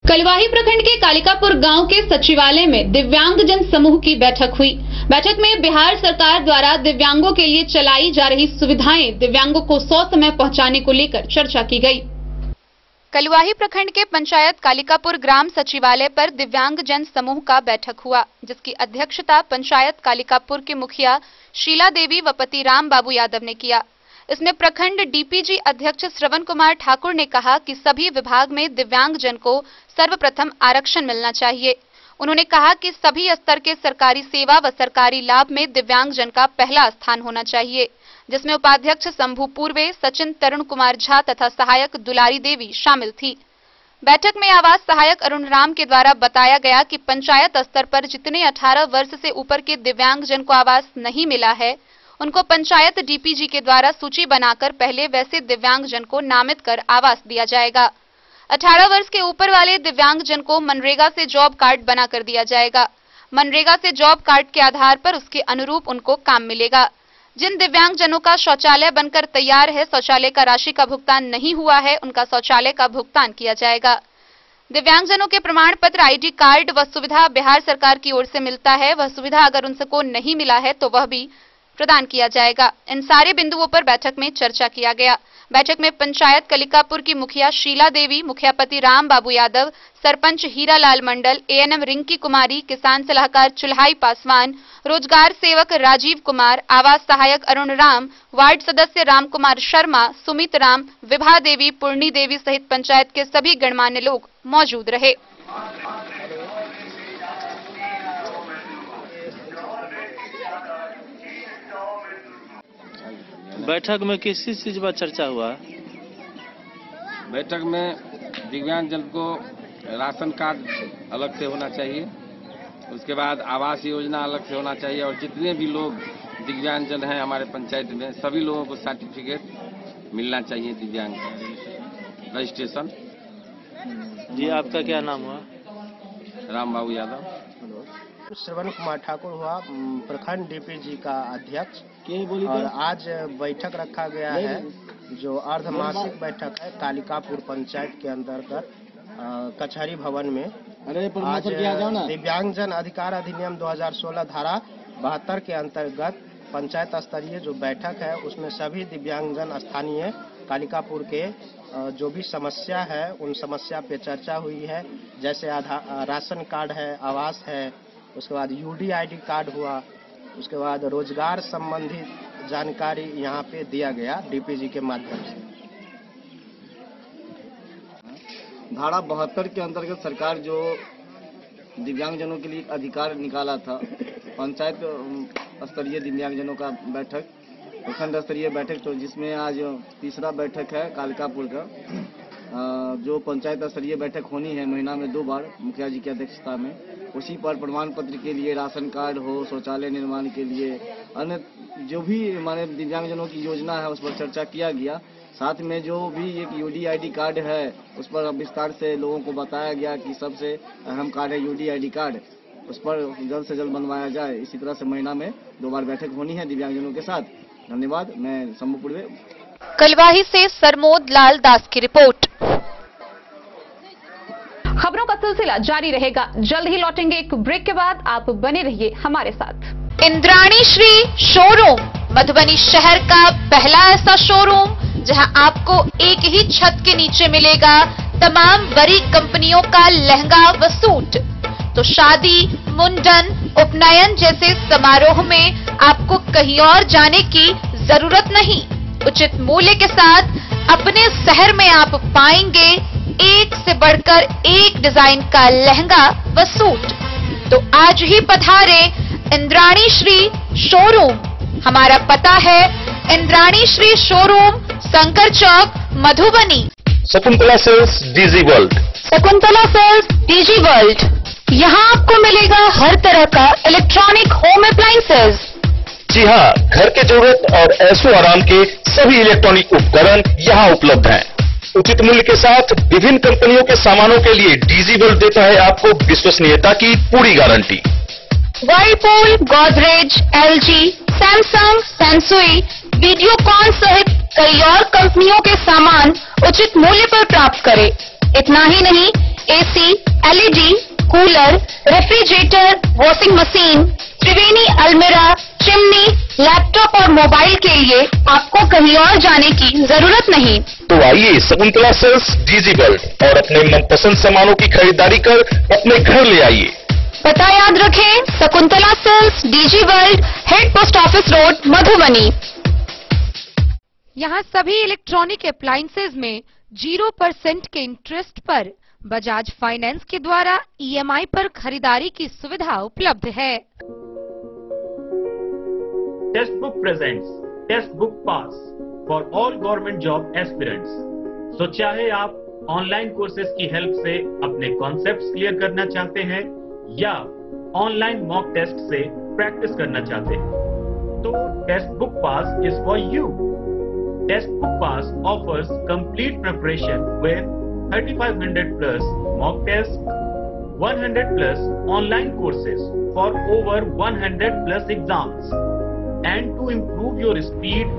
Speaker 1: कलवाही प्रखंड के कालिकापुर गांव के सचिवालय में दिव्यांगजन समूह की बैठक हुई। बैठक में बिहार सरकार द्वारा दिव्यांगों के लिए चलाई जा रही सुविधाएं दिव्यांगों को ससमय पहुंचाने को लेकर चर्चा की गई।
Speaker 2: कलवाही प्रखंड के पंचायत कालिकापुर ग्राम सचिवालय पर दिव्यांगजन समूह का बैठक हुआ, जिसकी अध्यक्षता पंचायत कालिकापुर के मुखिया शीला देवी व पति राम बाबू यादव ने किया। इसमें प्रखंड डीपीजी अध्यक्ष श्रवण कुमार ठाकुर ने कहा कि सभी विभाग में दिव्यांगजन को सर्वप्रथम आरक्षण मिलना चाहिए। उन्होंने कहा कि सभी स्तर के सरकारी सेवा व सरकारी लाभ में दिव्यांगजन का पहला स्थान होना चाहिए, जिसमें उपाध्यक्ष शंभू पूर्वे, सचिन तरुण कुमार झा तथा सहायक दुलारी देवी शामिल थी। बैठक में आवास सहायक अरुण राम के द्वारा बताया गया कि पंचायत स्तर पर जितने 18 वर्ष से ऊपर के दिव्यांगजन को आवास नहीं मिला है, उनको पंचायत डीपीजी के द्वारा सूची बनाकर पहले वैसे दिव्यांगजन को नामित कर आवास दिया जाएगा। 18 वर्ष के ऊपर वाले दिव्यांगजन को मनरेगा से जॉब कार्ड बनाकर दिया जाएगा। मनरेगा से जॉब कार्ड के आधार पर उसके अनुरूप उनको काम मिलेगा। जिन दिव्यांगजनों का शौचालय बनकर तैयार है, शौचालय का राशि का भुगतान नहीं हुआ है, उनका शौचालय का भुगतान किया जाएगा। दिव्यांगजनों के प्रमाण पत्र, आईडी कार्ड व सुविधा बिहार सरकार की ओर से मिलता है। वह सुविधा अगर उनको नहीं मिला है तो वह भी प्रदान किया जाएगा। इन सारे बिंदुओं पर बैठक में चर्चा किया गया। बैठक में पंचायत कलिकापुर की मुखिया शीला देवी, मुखियापति राम बाबू यादव, सरपंच हीरालाल मंडल, एएनएम रिंकी कुमारी, किसान सलाहकार चुल्हाई पासवान, रोजगार सेवक राजीव कुमार, आवास सहायक अरुण राम, वार्ड सदस्य राम कुमार शर्मा, सुमित राम, विभा देवी, पूर्णी देवी सहित पंचायत के सभी गणमान्य लोग मौजूद रहे।
Speaker 18: बैठक में किस चीज पर चर्चा हुआ?
Speaker 22: बैठक में दिव्यांगजन को राशन कार्ड अलग से होना चाहिए, उसके बाद आवास योजना अलग से होना चाहिए, और जितने भी लोग दिव्यांगजन हैं हमारे पंचायत में सभी लोगों को सर्टिफिकेट मिलना चाहिए। दिव्यांग रजिस्ट्रेशन।
Speaker 18: जी, आपका क्या नाम हुआ?
Speaker 22: राम बाबू यादव।
Speaker 23: श्रवण कुमार ठाकुर हुआ, प्रखंड डीपीजी का अध्यक्ष। और आज बैठक रखा गया है जो अर्धमासिक बैठक है कालिकापुर पंचायत के अंतर्गत कचहरी भवन में
Speaker 3: अरे
Speaker 23: आज दिव्यांगजन अधिकार अधिनियम 2016 धारा 72 के अंतर्गत पंचायत स्तरीय जो बैठक है उसमें सभी दिव्यांगजन स्थानीय कालिकापुर के जो भी समस्या है उन समस्या पे चर्चा हुई है। जैसे राशन कार्ड है, आवास है, उसके बाद UDID कार्ड हुआ, उसके बाद रोजगार संबंधित जानकारी यहाँ पे दिया गया DPG के माध्यम से।
Speaker 3: धारा 72 के अंतर्गत सरकार जो दिव्यांगजनों के लिए अधिकार निकाला था, पंचायत स्तरीय दिव्यांगजनों का बैठक, प्रखंड स्तरीय बैठक, तो जिसमें आज तीसरा बैठक है कालिकापुर का। जो पंचायत स्तरीय बैठक होनी है महीना में 2 बार मुखिया जी की अध्यक्षता में, उसी पर प्रमाण पत्र के लिए, राशन कार्ड हो, शौचालय निर्माण के लिए, अन्य जो भी हमारे दिव्यांगजनों की योजना है उस पर चर्चा किया गया। साथ में जो भी एक UDID कार्ड है उस पर विस्तार से लोगों को बताया गया कि सबसे अहम कार्ड है UDID कार्ड, उस पर जल्द से जल्द बनवाया जाए। इसी तरह से महीना में 2 बार बैठक होनी है दिव्यांगजनों के साथ। धन्यवाद। मैं शंभू पूर्वे।
Speaker 2: कलवाही से सरमोद लाल दास की रिपोर्ट।
Speaker 1: खबरों का सिलसिला जारी रहेगा, जल्द ही लौटेंगे एक ब्रेक के बाद, आप बने रहिए हमारे साथ।
Speaker 2: इंद्राणी श्री शोरूम मधुबनी शहर का पहला ऐसा शोरूम जहां आपको एक ही छत के नीचे मिलेगा तमाम बड़ी कंपनियों का लहंगा व सूट। तो शादी, मुंडन, उपनयन जैसे समारोह में आपको कहीं और जाने की जरूरत नहीं। उचित मूल्य के साथ अपने शहर में आप पाएंगे एक से बढ़कर एक डिजाइन का लहंगा व सूट। तो आज ही पधारे इंद्राणी श्री शोरूम। हमारा पता है Indrani Shri showroom, Shankar Chowk, Madhubani.
Speaker 4: Shakuntala sales DG world.
Speaker 2: Shakuntala sales DG world, यहाँ आपको मिलेगा हर तरह का इलेक्ट्रॉनिक होम अप्लायंसेज।
Speaker 4: जी हाँ, घर के जरूरत और ऐशो आराम के सभी इलेक्ट्रॉनिक उपकरण यहाँ उपलब्ध हैं। उचित मूल्य के साथ विभिन्न कंपनियों के सामानों के लिए डीजी वर्ल्ड देता है आपको विश्वसनीयता की पूरी guarantee.
Speaker 2: Whirlpool, Godrej, LG, Samsung, Sansui, Videocon सहित कई और कंपनियों के सामान उचित मूल्य पर प्राप्त करें। इतना ही नहीं, AC, LED, cooler, refrigerator, washing machine, Triveni अलमीरा, चिमनी, लैपटॉप और मोबाइल के लिए आपको कहीं और जाने की जरूरत नहीं।
Speaker 4: तो आइए शकुंतला सेल्स डीजी वर्ल्ड और अपने मनपसंद सामानों की खरीदारी कर अपने घर ले आइए।
Speaker 2: पता याद रखें, Shakuntala sales DG world, head post office road, Madhubani. यहाँ सभी इलेक्ट्रॉनिक अप्लायंसेज में 0% के इंटरेस्ट पर बजाज फाइनेंस के द्वारा EMI पर खरीदारी की सुविधा उपलब्ध है।
Speaker 5: Test book presents test book pass for all government job aspirants. तो चाहे आप ऑनलाइन कोर्सेज की हेल्प से अपने कॉन्सेप्ट्स क्लियर करना चाहते हैं या ऑनलाइन मॉक टेस्ट से प्रैक्टिस करना चाहते हैं, तो test book pass is for you. Test book pass offers complete preparation with 3500 plus mock tests, 100 plus online courses for over 100 plus exams. And to improve your speed,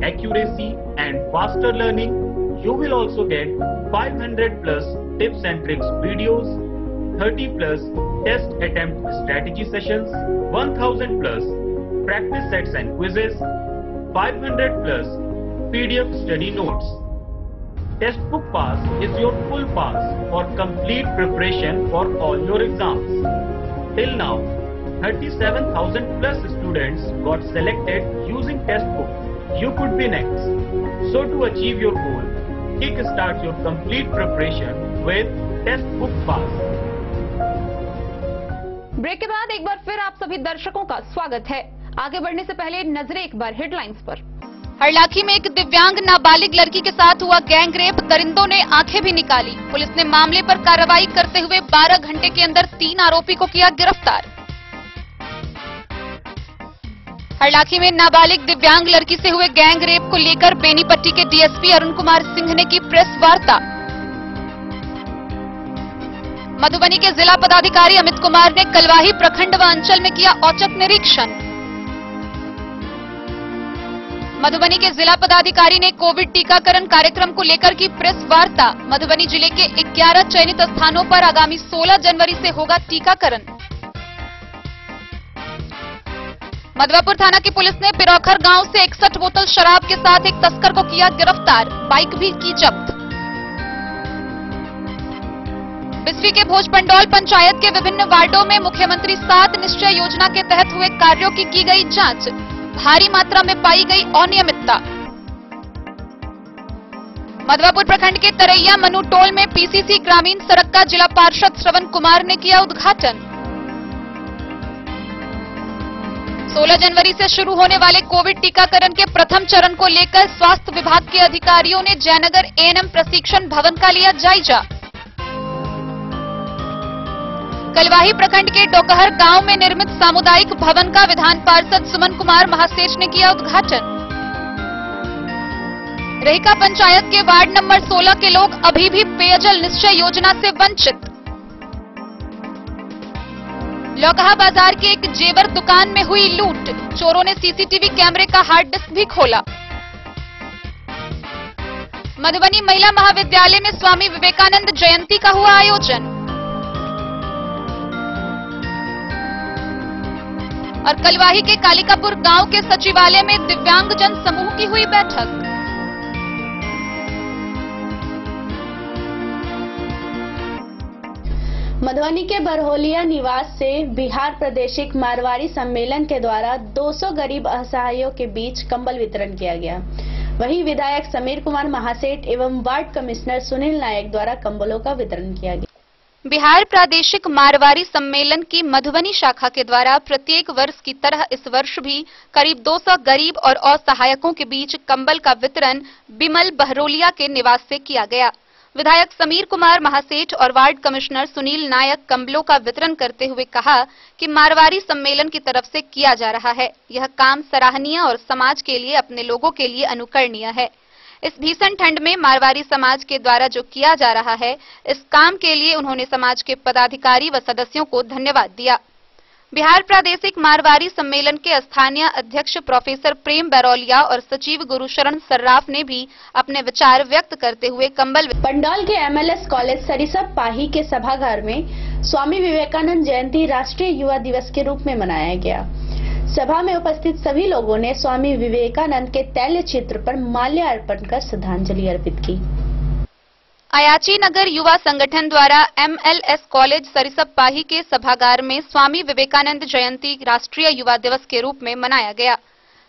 Speaker 5: accuracy and faster learning, you will also get 500 plus tips and tricks videos, 30 plus test attempt strategy sessions, 1000 plus practice sets and quizzes, 500 plus PDF study notes. Test book pass is your full pass for complete preparation for all your exams. Till now, 37,000 plus students got selected using test book. You could be next. So to achieve your goal, kickstart your complete preparation with test book pass.
Speaker 1: Break के बाद एक बार फिर आप सभी दर्शकों का स्वागत है। आगे बढ़ने से पहले नजरें एक बार हेडलाइंस पर।
Speaker 2: हरलाखी में एक दिव्यांग नाबालिग लड़की के साथ हुआ गैंगरेप, दरिंदों ने आंखें भी निकाली। पुलिस ने मामले पर कार्रवाई करते हुए 12 घंटे के अंदर 3 आरोपी को किया गिरफ्तार। हरलाखी में नाबालिग दिव्यांग लड़की से हुए गैंगरेप को लेकर बेनीपट्टी के DSP अरुण कुमार सिंह ने की प्रेस वार्ता। मधुबनी के जिला पदाधिकारी अमित कुमार ने कलवाही प्रखंड व अंचल में किया औचक निरीक्षण। मधुबनी के जिला पदाधिकारी ने कोविड टीकाकरण कार्यक्रम को लेकर की प्रेस वार्ता। मधुबनी जिले के 11 चयनित स्थानों पर आगामी 16 जनवरी से होगा टीकाकरण। मधवापुर थाना की पुलिस ने पिरौखर गांव से 61 बोतल शराब के साथ एक तस्कर को किया गिरफ्तार, बाइक भी की जब्त। बिस्फी के भोजपंडौल पंचायत के विभिन्न वार्डों में मुख्यमंत्री 7 निश्चय योजना के तहत हुए कार्यों की गई जांच, भारी मात्रा में पाई गई अनियमितता। मधवापुर प्रखंड के तरैया मनुटोल में पीसीसी ग्रामीण सड़क का जिला पार्षद श्रवण कुमार ने किया उद्घाटन। 16 जनवरी से शुरू होने वाले कोविड टीकाकरण के प्रथम चरण को लेकर स्वास्थ्य विभाग के अधिकारियों ने जयनगर एएनएम प्रशिक्षण भवन का लिया जायजा। कलवाही प्रखंड के डोकहर गांव में निर्मित सामुदायिक भवन का विधान पार्षद सुमन कुमार महासेठ ने किया उद्घाटन। रेहका पंचायत के वार्ड नंबर 16 के लोग अभी भी पेयजल निश्चय योजना से वंचित। लौकहा बाजार की एक जेवर दुकान में हुई लूट, चोरों ने सीसीटीवी कैमरे का हार्ड डिस्क भी खोला। मधुबनी महिला महाविद्यालय में स्वामी विवेकानंद जयंती का हुआ आयोजन। और कलवाही के कालिकापुर गांव के सचिवालय में दिव्यांगजन समूह की हुई बैठक।
Speaker 6: मधुबनी के बरहोलिया निवास से बिहार प्रादेशिक मारवाड़ी सम्मेलन के द्वारा 200 गरीब असहायों के बीच कंबल वितरण किया गया। वहीं विधायक समीर कुमार महासेठ एवं वार्ड कमिश्नर सुनील नायक द्वारा कंबलों का वितरण किया गया।
Speaker 2: बिहार प्रादेशिक मारवाड़ी सम्मेलन की मधुबनी शाखा के द्वारा प्रत्येक वर्ष की तरह इस वर्ष भी करीब 200 गरीब और असहायकों के बीच कंबल का वितरण बिमल बहरोलिया के निवास से किया गया। विधायक समीर कुमार महासेठ और वार्ड कमिश्नर सुनील नायक कंबलों का वितरण करते हुए कहा कि मारवाड़ी सम्मेलन की तरफ से किया जा रहा है। यह काम सराहनीय और समाज के लिए, अपने लोगों के लिए अनुकरणीय है। इस भीषण ठंड में मारवाड़ी समाज के द्वारा जो किया जा रहा है, इस काम के लिए उन्होंने समाज के पदाधिकारी व सदस्यों को धन्यवाद दिया। बिहार प्रादेशिक मारवाड़ी सम्मेलन के स्थानीय अध्यक्ष प्रोफेसर प्रेम बरौलिया और सचिव गुरुशरण सर्राफ ने भी अपने विचार व्यक्त करते हुए कंबल।
Speaker 6: पंडौल के एमएलएस कॉलेज सरिसप पाही के सभागार में स्वामी विवेकानंद जयंती राष्ट्रीय युवा दिवस के रूप में मनाया गया। सभा में उपस्थित सभी लोगों ने स्वामी विवेकानंद के तैल्य चित्र पर माल्यार्पण कर श्रद्धांजलि अर्पित की।
Speaker 2: अयाची नगर युवा संगठन द्वारा एमएलएस कॉलेज सरिसप पाही के सभागार में स्वामी विवेकानंद जयंती राष्ट्रीय युवा दिवस के रूप में मनाया गया।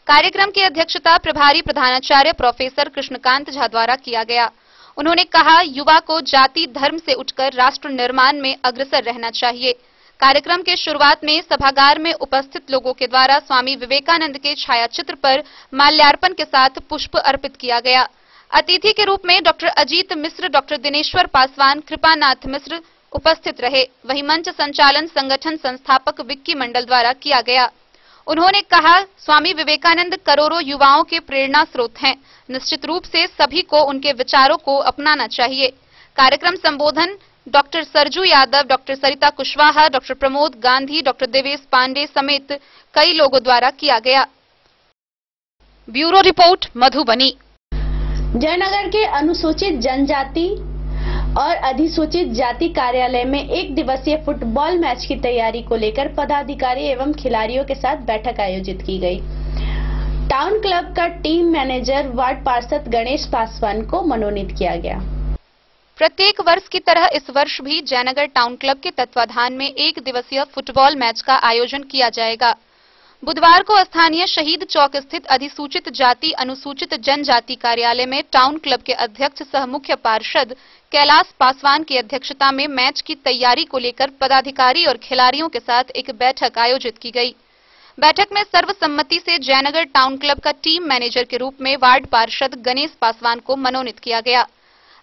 Speaker 2: कार्यक्रम की अध्यक्षता प्रभारी प्रधानाचार्य प्रोफेसर कृष्णकांत झा द्वारा किया गया। उन्होंने कहा, युवा को जाति धर्म से उठकर राष्ट्र निर्माण में अग्रसर रहना चाहिए। कार्यक्रम के शुरुआत में सभागार में उपस्थित लोगों के द्वारा स्वामी विवेकानंद के छायाचित्र पर माल्यार्पण के साथ पुष्प अर्पित किया गया। अतिथि के रूप में डॉक्टर अजीत मिश्र, डॉक्टर दिनेश्वर पासवान, कृपानाथ मिश्र उपस्थित रहे। वहीं मंच संचालन संगठन संस्थापक विक्की मंडल द्वारा किया गया। उन्होंने कहा, स्वामी विवेकानंद करोड़ों युवाओं के प्रेरणा स्रोत हैं। निश्चित रूप से सभी को उनके विचारों को अपनाना चाहिए। कार्यक्रम संबोधन डॉक्टर सरजू यादव, डॉक्टर सरिता कुशवाहा, डॉक्टर प्रमोद गांधी, डॉक्टर देवेश पांडे समेत कई लोगों द्वारा किया गया। Bureau report, Madhubani.
Speaker 6: जयनगर के अनुसूचित जनजाति और अधिसूचित जाति कार्यालय में 1 दिवसीय फुटबॉल मैच की तैयारी को लेकर पदाधिकारी एवं खिलाड़ियों के साथ बैठक आयोजित की गई। टाउन क्लब का टीम मैनेजर वार्ड पार्षद गणेश पासवान को मनोनीत किया गया।
Speaker 2: प्रत्येक वर्ष की तरह इस वर्ष भी जयनगर टाउन क्लब के तत्वाधान में 1 दिवसीय फुटबॉल मैच का आयोजन किया जाएगा। बुधवार को स्थानीय शहीद चौक स्थित अधिसूचित जाति अनुसूचित जनजाति कार्यालय में टाउन क्लब के अध्यक्ष सह मुख्य पार्षद कैलाश पासवान की अध्यक्षता में मैच की तैयारी को लेकर पदाधिकारी और खिलाड़ियों के साथ एक बैठक आयोजित की गई। बैठक में सर्वसम्मति से जयनगर टाउन क्लब का टीम मैनेजर के रूप में वार्ड पार्षद गणेश पासवान को मनोनीत किया गया।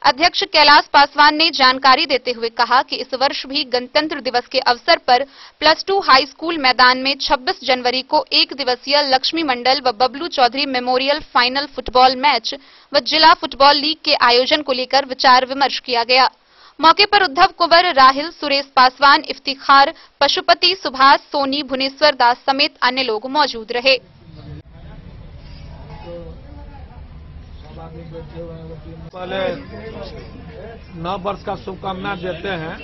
Speaker 2: अध्यक्ष कैलाश पासवान ने जानकारी देते हुए कहा कि इस वर्ष भी गणतंत्र दिवस के अवसर पर +2 हाई स्कूल मैदान में 26 जनवरी को 1 दिवसीय लक्ष्मी मंडल व Bablu Chaudhary memorial final football match व जिला फुटबॉल लीग के आयोजन को लेकर विचार विमर्श किया गया। मौके पर उद्धव कुंवर, राहिल, सुरेश पासवान, इफ्तिखार, पशुपति, सुभाष, सोनी, भुवनेश्वर दास समेत अन्य लोग मौजूद रहे।
Speaker 13: पहले नव वर्ष का शुभकामना देते हैं।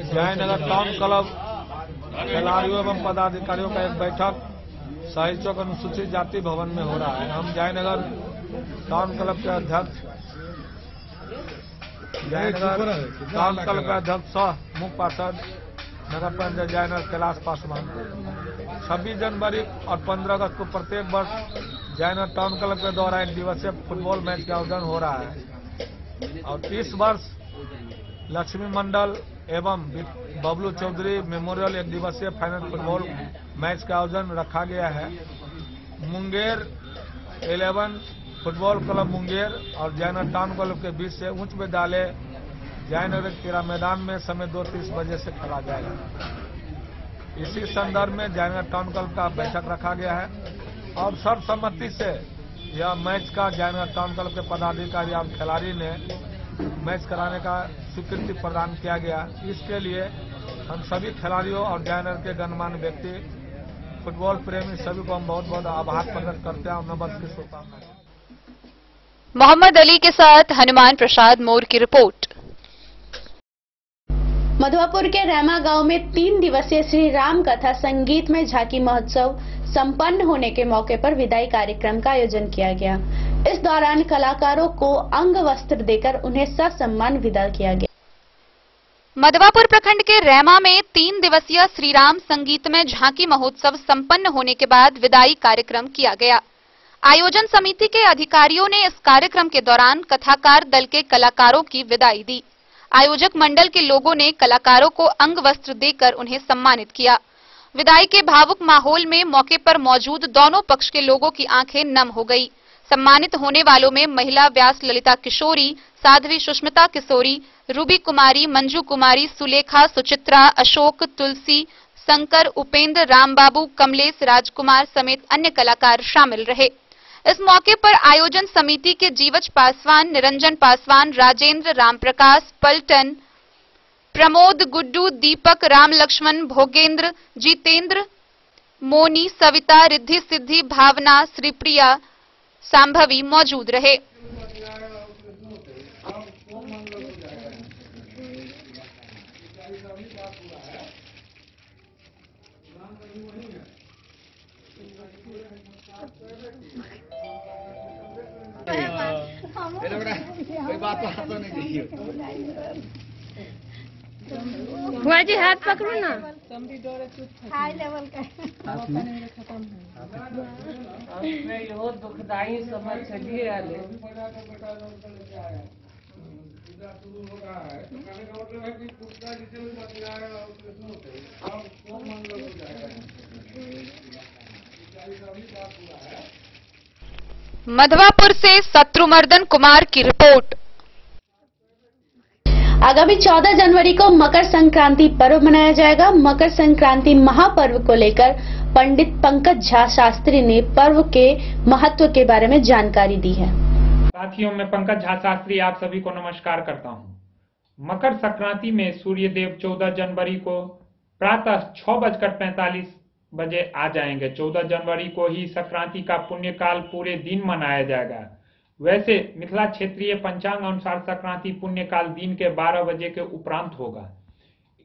Speaker 13: जयनगर टाउन क्लब खिलाड़ियों एवं पदाधिकारियों का एक बैठक शहीद चौक अनुसूचित जाति भवन में हो रहा है। हम जयनगर टाउन क्लब के अध्यक्ष टाउन क्लब के अध्यक्ष सह मुख्य पार्षद नगर पंचायत जयनगर कैलाश पासवान 26 जनवरी और 15 अगस्त को प्रत्येक वर्ष जयनगर टाउन क्लब के द्वारा एक दिवसीय फुटबॉल मैच का आयोजन हो रहा है और इस वर्ष लक्ष्मी मंडल एवं बबलू चौधरी मेमोरियल एक दिवसीय फाइनल फुटबॉल मैच का आयोजन रखा गया है। मुंगेर 11 फुटबॉल क्लब मुंगेर और जयनगर टाउन क्लब के बीच से उच्च विद्यालय जयनगर क्रीड़ा मैदान में समय 2:30 बजे से खेला जाएगा। इसी संदर्भ में जयनगर टाउन क्लब का बैठक रखा गया है और सर्वसम्मति से यह मैच का जयनगर टाउन क्लब के पदाधिकारी और खिलाड़ी ने मैच कराने का स्वीकृति प्रदान किया गया। इसके लिए हम सभी खिलाड़ियों और जयनगर के गणमान्य व्यक्ति फुटबॉल प्रेमी सभी को हम बहुत बहुत आभार प्रकट करते हैं और नव वर्ष की शुभकामनाएं।
Speaker 2: मोहम्मद अली के साथ हनुमान प्रसाद मोर की रिपोर्ट।
Speaker 6: मधुआपुर के रेमा गांव में 3 दिवसीय श्री राम कथा संगीतमय झांकी महोत्सव संपन्न होने के मौके पर विदाई कार्यक्रम का आयोजन किया गया। इस दौरान कलाकारों को अंग वस्त्र देकर उन्हें ससम्मान विदा किया गया।
Speaker 2: मधवापुर प्रखंड के रैमा में 3 दिवसीय श्रीराम संगीतमय झांकी महोत्सव संपन्न होने के बाद विदाई कार्यक्रम किया गया। आयोजन समिति के अधिकारियों ने इस कार्यक्रम के दौरान कथाकार दल के कलाकारों की विदाई दी। आयोजक मंडल के लोगों ने कलाकारों को अंग वस्त्र देकर उन्हें सम्मानित किया। विदाई के भावुक माहौल में मौके पर मौजूद दोनों पक्ष के लोगों की आंखें नम हो गई। सम्मानित होने वालों में महिला व्यास ललिता किशोरी, साध्वी सुष्मिता किशोरी, रूबी कुमारी, मंजू कुमारी, सुलेखा, सुचित्रा, अशोक, तुलसी, शंकर, उपेंद्र, रामबाबू, कमलेश, राजकुमार समेत अन्य कलाकार शामिल रहे। इस मौके पर आयोजन समिति के जीवच पासवान, निरंजन पासवान, राजेंद्र, रामप्रकाश, पलटन, प्रमोद, गुड्डू, दीपक, राम लक्ष्मण, भोगेंद्र, जितेंद्र, मोनी, सविता, रिद्धि सिद्धि, भावना, श्रीप्रिया, सांभवी मौजूद रहे।
Speaker 7: कोई बात तो नहीं
Speaker 9: बुआ जी हाथ पकड़ो ना।
Speaker 7: हाई लेवल का
Speaker 10: यो दुखदाई समझ चलिए आले
Speaker 2: मधवापुर से शत्रुमर्दन कुमार की रिपोर्ट।
Speaker 6: आगामी 14 जनवरी को मकर संक्रांति पर्व मनाया जाएगा। मकर संक्रांति महापर्व को लेकर पंडित पंकज झा शास्त्री ने पर्व के महत्व के बारे में जानकारी दी है।
Speaker 24: साथियों, मैं पंकज झा शास्त्री आप सभी को नमस्कार करता हूं। मकर संक्रांति में सूर्य देव 14 जनवरी को प्रातः 6:45 बजे आ जाएंगे। 14 जनवरी को ही संक्रांति का पुण्यकाल पूरे दिन मनाया जाएगा। वैसे मिथिला क्षेत्रीय पंचांग अनुसार संक्रांति पुण्यकाल दिन के 12 बजे के उपरांत होगा।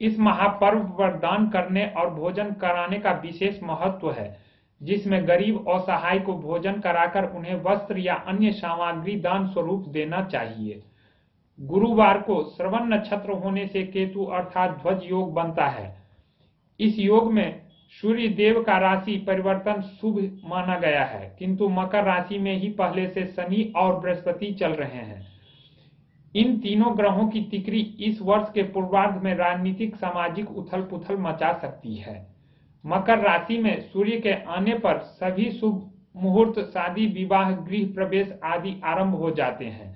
Speaker 24: इस महापर्व पर दान करने और भोजन कराने का विशेष महत्व है, जिसमें गरीब असहाय को भोजन कराकर उन्हें वस्त्र या अन्य सामग्री दान स्वरूप देना चाहिए। गुरुवार को श्रवण नक्षत्र होने से केतु अर्थात ध्वज योग बनता है। इस योग में सूर्य देव का राशि परिवर्तन शुभ माना गया है, किंतु मकर राशि में ही पहले से शनि और बृहस्पति चल रहे हैं। इन तीनों ग्रहों की तिकड़ी इस वर्ष के पूर्वार्ध में राजनीतिक सामाजिक उथल पुथल मचा सकती है। मकर राशि में सूर्य के आने पर सभी शुभ मुहूर्त, शादी, विवाह, गृह प्रवेश आदि आरंभ हो जाते हैं,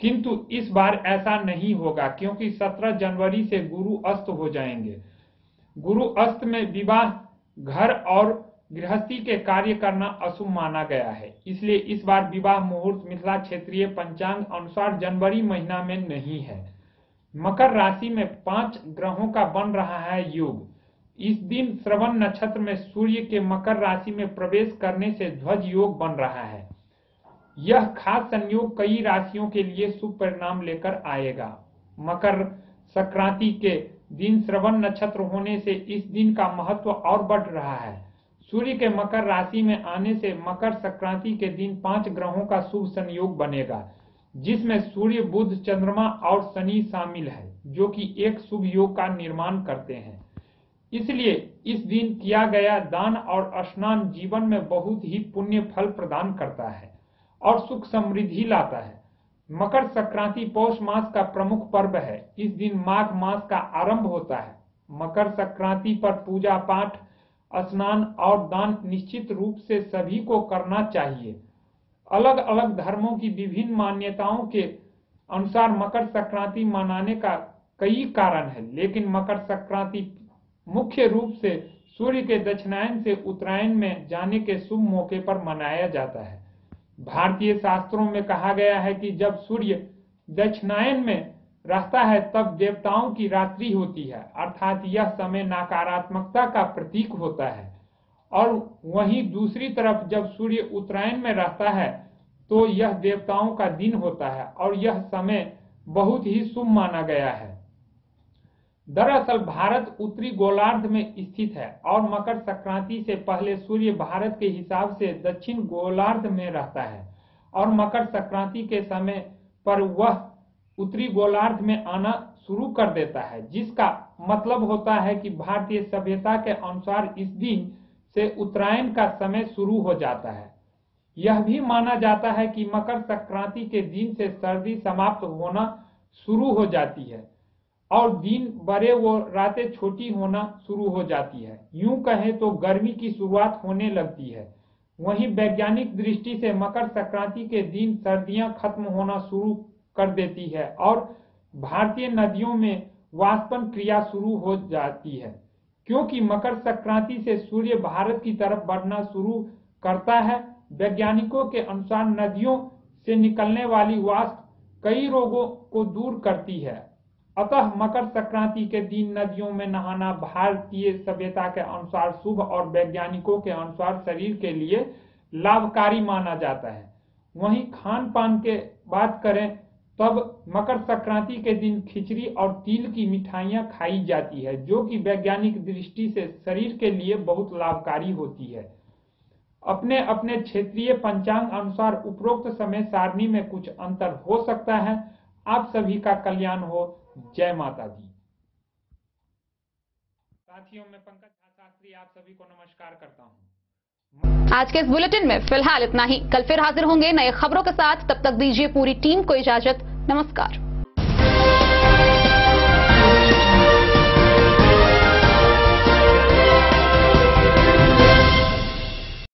Speaker 24: किंतु इस बार ऐसा नहीं होगा क्योंकि 17 जनवरी से गुरु अस्त हो जाएंगे। गुरु अस्त में विवाह, घर और गृहस्थी के कार्य करना अशुभ माना गया है। इसलिए इस बार विवाह मुहूर्त मिथिला क्षेत्रीय पंचांग अनुसार जनवरी महीना में नहीं है। मकर राशि में 5 ग्रहों का बन रहा है योग। इस दिन श्रवण नक्षत्र में सूर्य के मकर राशि में प्रवेश करने से ध्वज योग बन रहा है। यह खास संयोग कई राशियों के लिए शुभ परिणाम लेकर आएगा। मकर संक्रांति के दिन श्रवण नक्षत्र होने से इस दिन का महत्व और बढ़ रहा है। सूर्य के मकर राशि में आने से मकर संक्रांति के दिन 5 ग्रहों का शुभ संयोग बनेगा, जिसमें सूर्य, बुध, चंद्रमा और शनि शामिल है, जो कि एक शुभ योग का निर्माण करते हैं। इसलिए इस दिन किया गया दान और स्नान जीवन में बहुत ही पुण्य फल प्रदान करता है और सुख समृद्धि लाता है। मकर संक्रांति पौष मास का प्रमुख पर्व है। इस दिन माघ मास का आरंभ होता है। मकर संक्रांति पर पूजा पाठ, स्नान और दान निश्चित रूप से सभी को करना चाहिए। अलग अलग धर्मों की विभिन्न मान्यताओं के अनुसार मकर संक्रांति मनाने का कई कारण है, लेकिन मकर संक्रांति मुख्य रूप से सूर्य के दक्षिणायन से उत्तरायण में जाने के शुभ मौके पर मनाया जाता है। भारतीय शास्त्रों में कहा गया है कि जब सूर्य दक्षिणायन में रहता है तब देवताओं की रात्रि होती है, अर्थात यह समय नकारात्मकता का प्रतीक होता है। और वहीं दूसरी तरफ जब सूर्य उत्तरायण में रहता है तो यह देवताओं का दिन होता है और यह समय बहुत ही शुभ माना गया है। दरअसल भारत उत्तरी गोलार्ध में स्थित है और मकर संक्रांति से पहले सूर्य भारत के हिसाब से दक्षिण गोलार्ध में रहता है और मकर संक्रांति के समय पर वह उत्तरी गोलार्ध में आना शुरू कर देता है, जिसका मतलब होता है कि भारतीय सभ्यता के अनुसार इस दिन से उत्तरायण का समय शुरू हो जाता है। यह भी माना जाता है कि मकर संक्रांति के दिन से सर्दी समाप्त होना शुरू हो जाती है और दिन बड़े व रातें छोटी होना शुरू हो जाती है। यूं कहें तो गर्मी की शुरुआत होने लगती है। वहीं वैज्ञानिक दृष्टि से मकर संक्रांति के दिन सर्दियां खत्म होना शुरू कर देती है और भारतीय नदियों में वाष्पन क्रिया शुरू हो जाती है। क्योंकि मकर संक्रांति से सूर्य भारत की तरफ बढ़ना शुरू करता है, वैज्ञानिकों के अनुसार नदियों से निकलने वाली वाष्प कई रोगों को दूर करती है। अतः मकर संक्रांति के दिन नदियों में नहाना भारतीय सभ्यता के अनुसार शुभ और वैज्ञानिकों के अनुसार शरीर के लिए लाभकारी माना जाता है। वहीं खान पान के बात करें तब मकर संक्रांति के दिन खिचड़ी और तिल की मिठाइयां खाई जाती है, जो कि वैज्ञानिक दृष्टि से शरीर के लिए बहुत लाभकारी होती है। अपने अपने क्षेत्रीय पंचांग अनुसार उपरोक्त समय सारणी में कुछ अंतर हो सकता है। आप सभी का कल्याण हो। जय माता दी। साथियों, मैं पंकज शास्त्री आप सभी को नमस्कार करता हूं।
Speaker 1: आज के इस बुलेटिन में फिलहाल इतना ही। कल फिर हाजिर होंगे नए खबरों के साथ। तब तक दीजिए पूरी टीम को इजाजत। नमस्कार।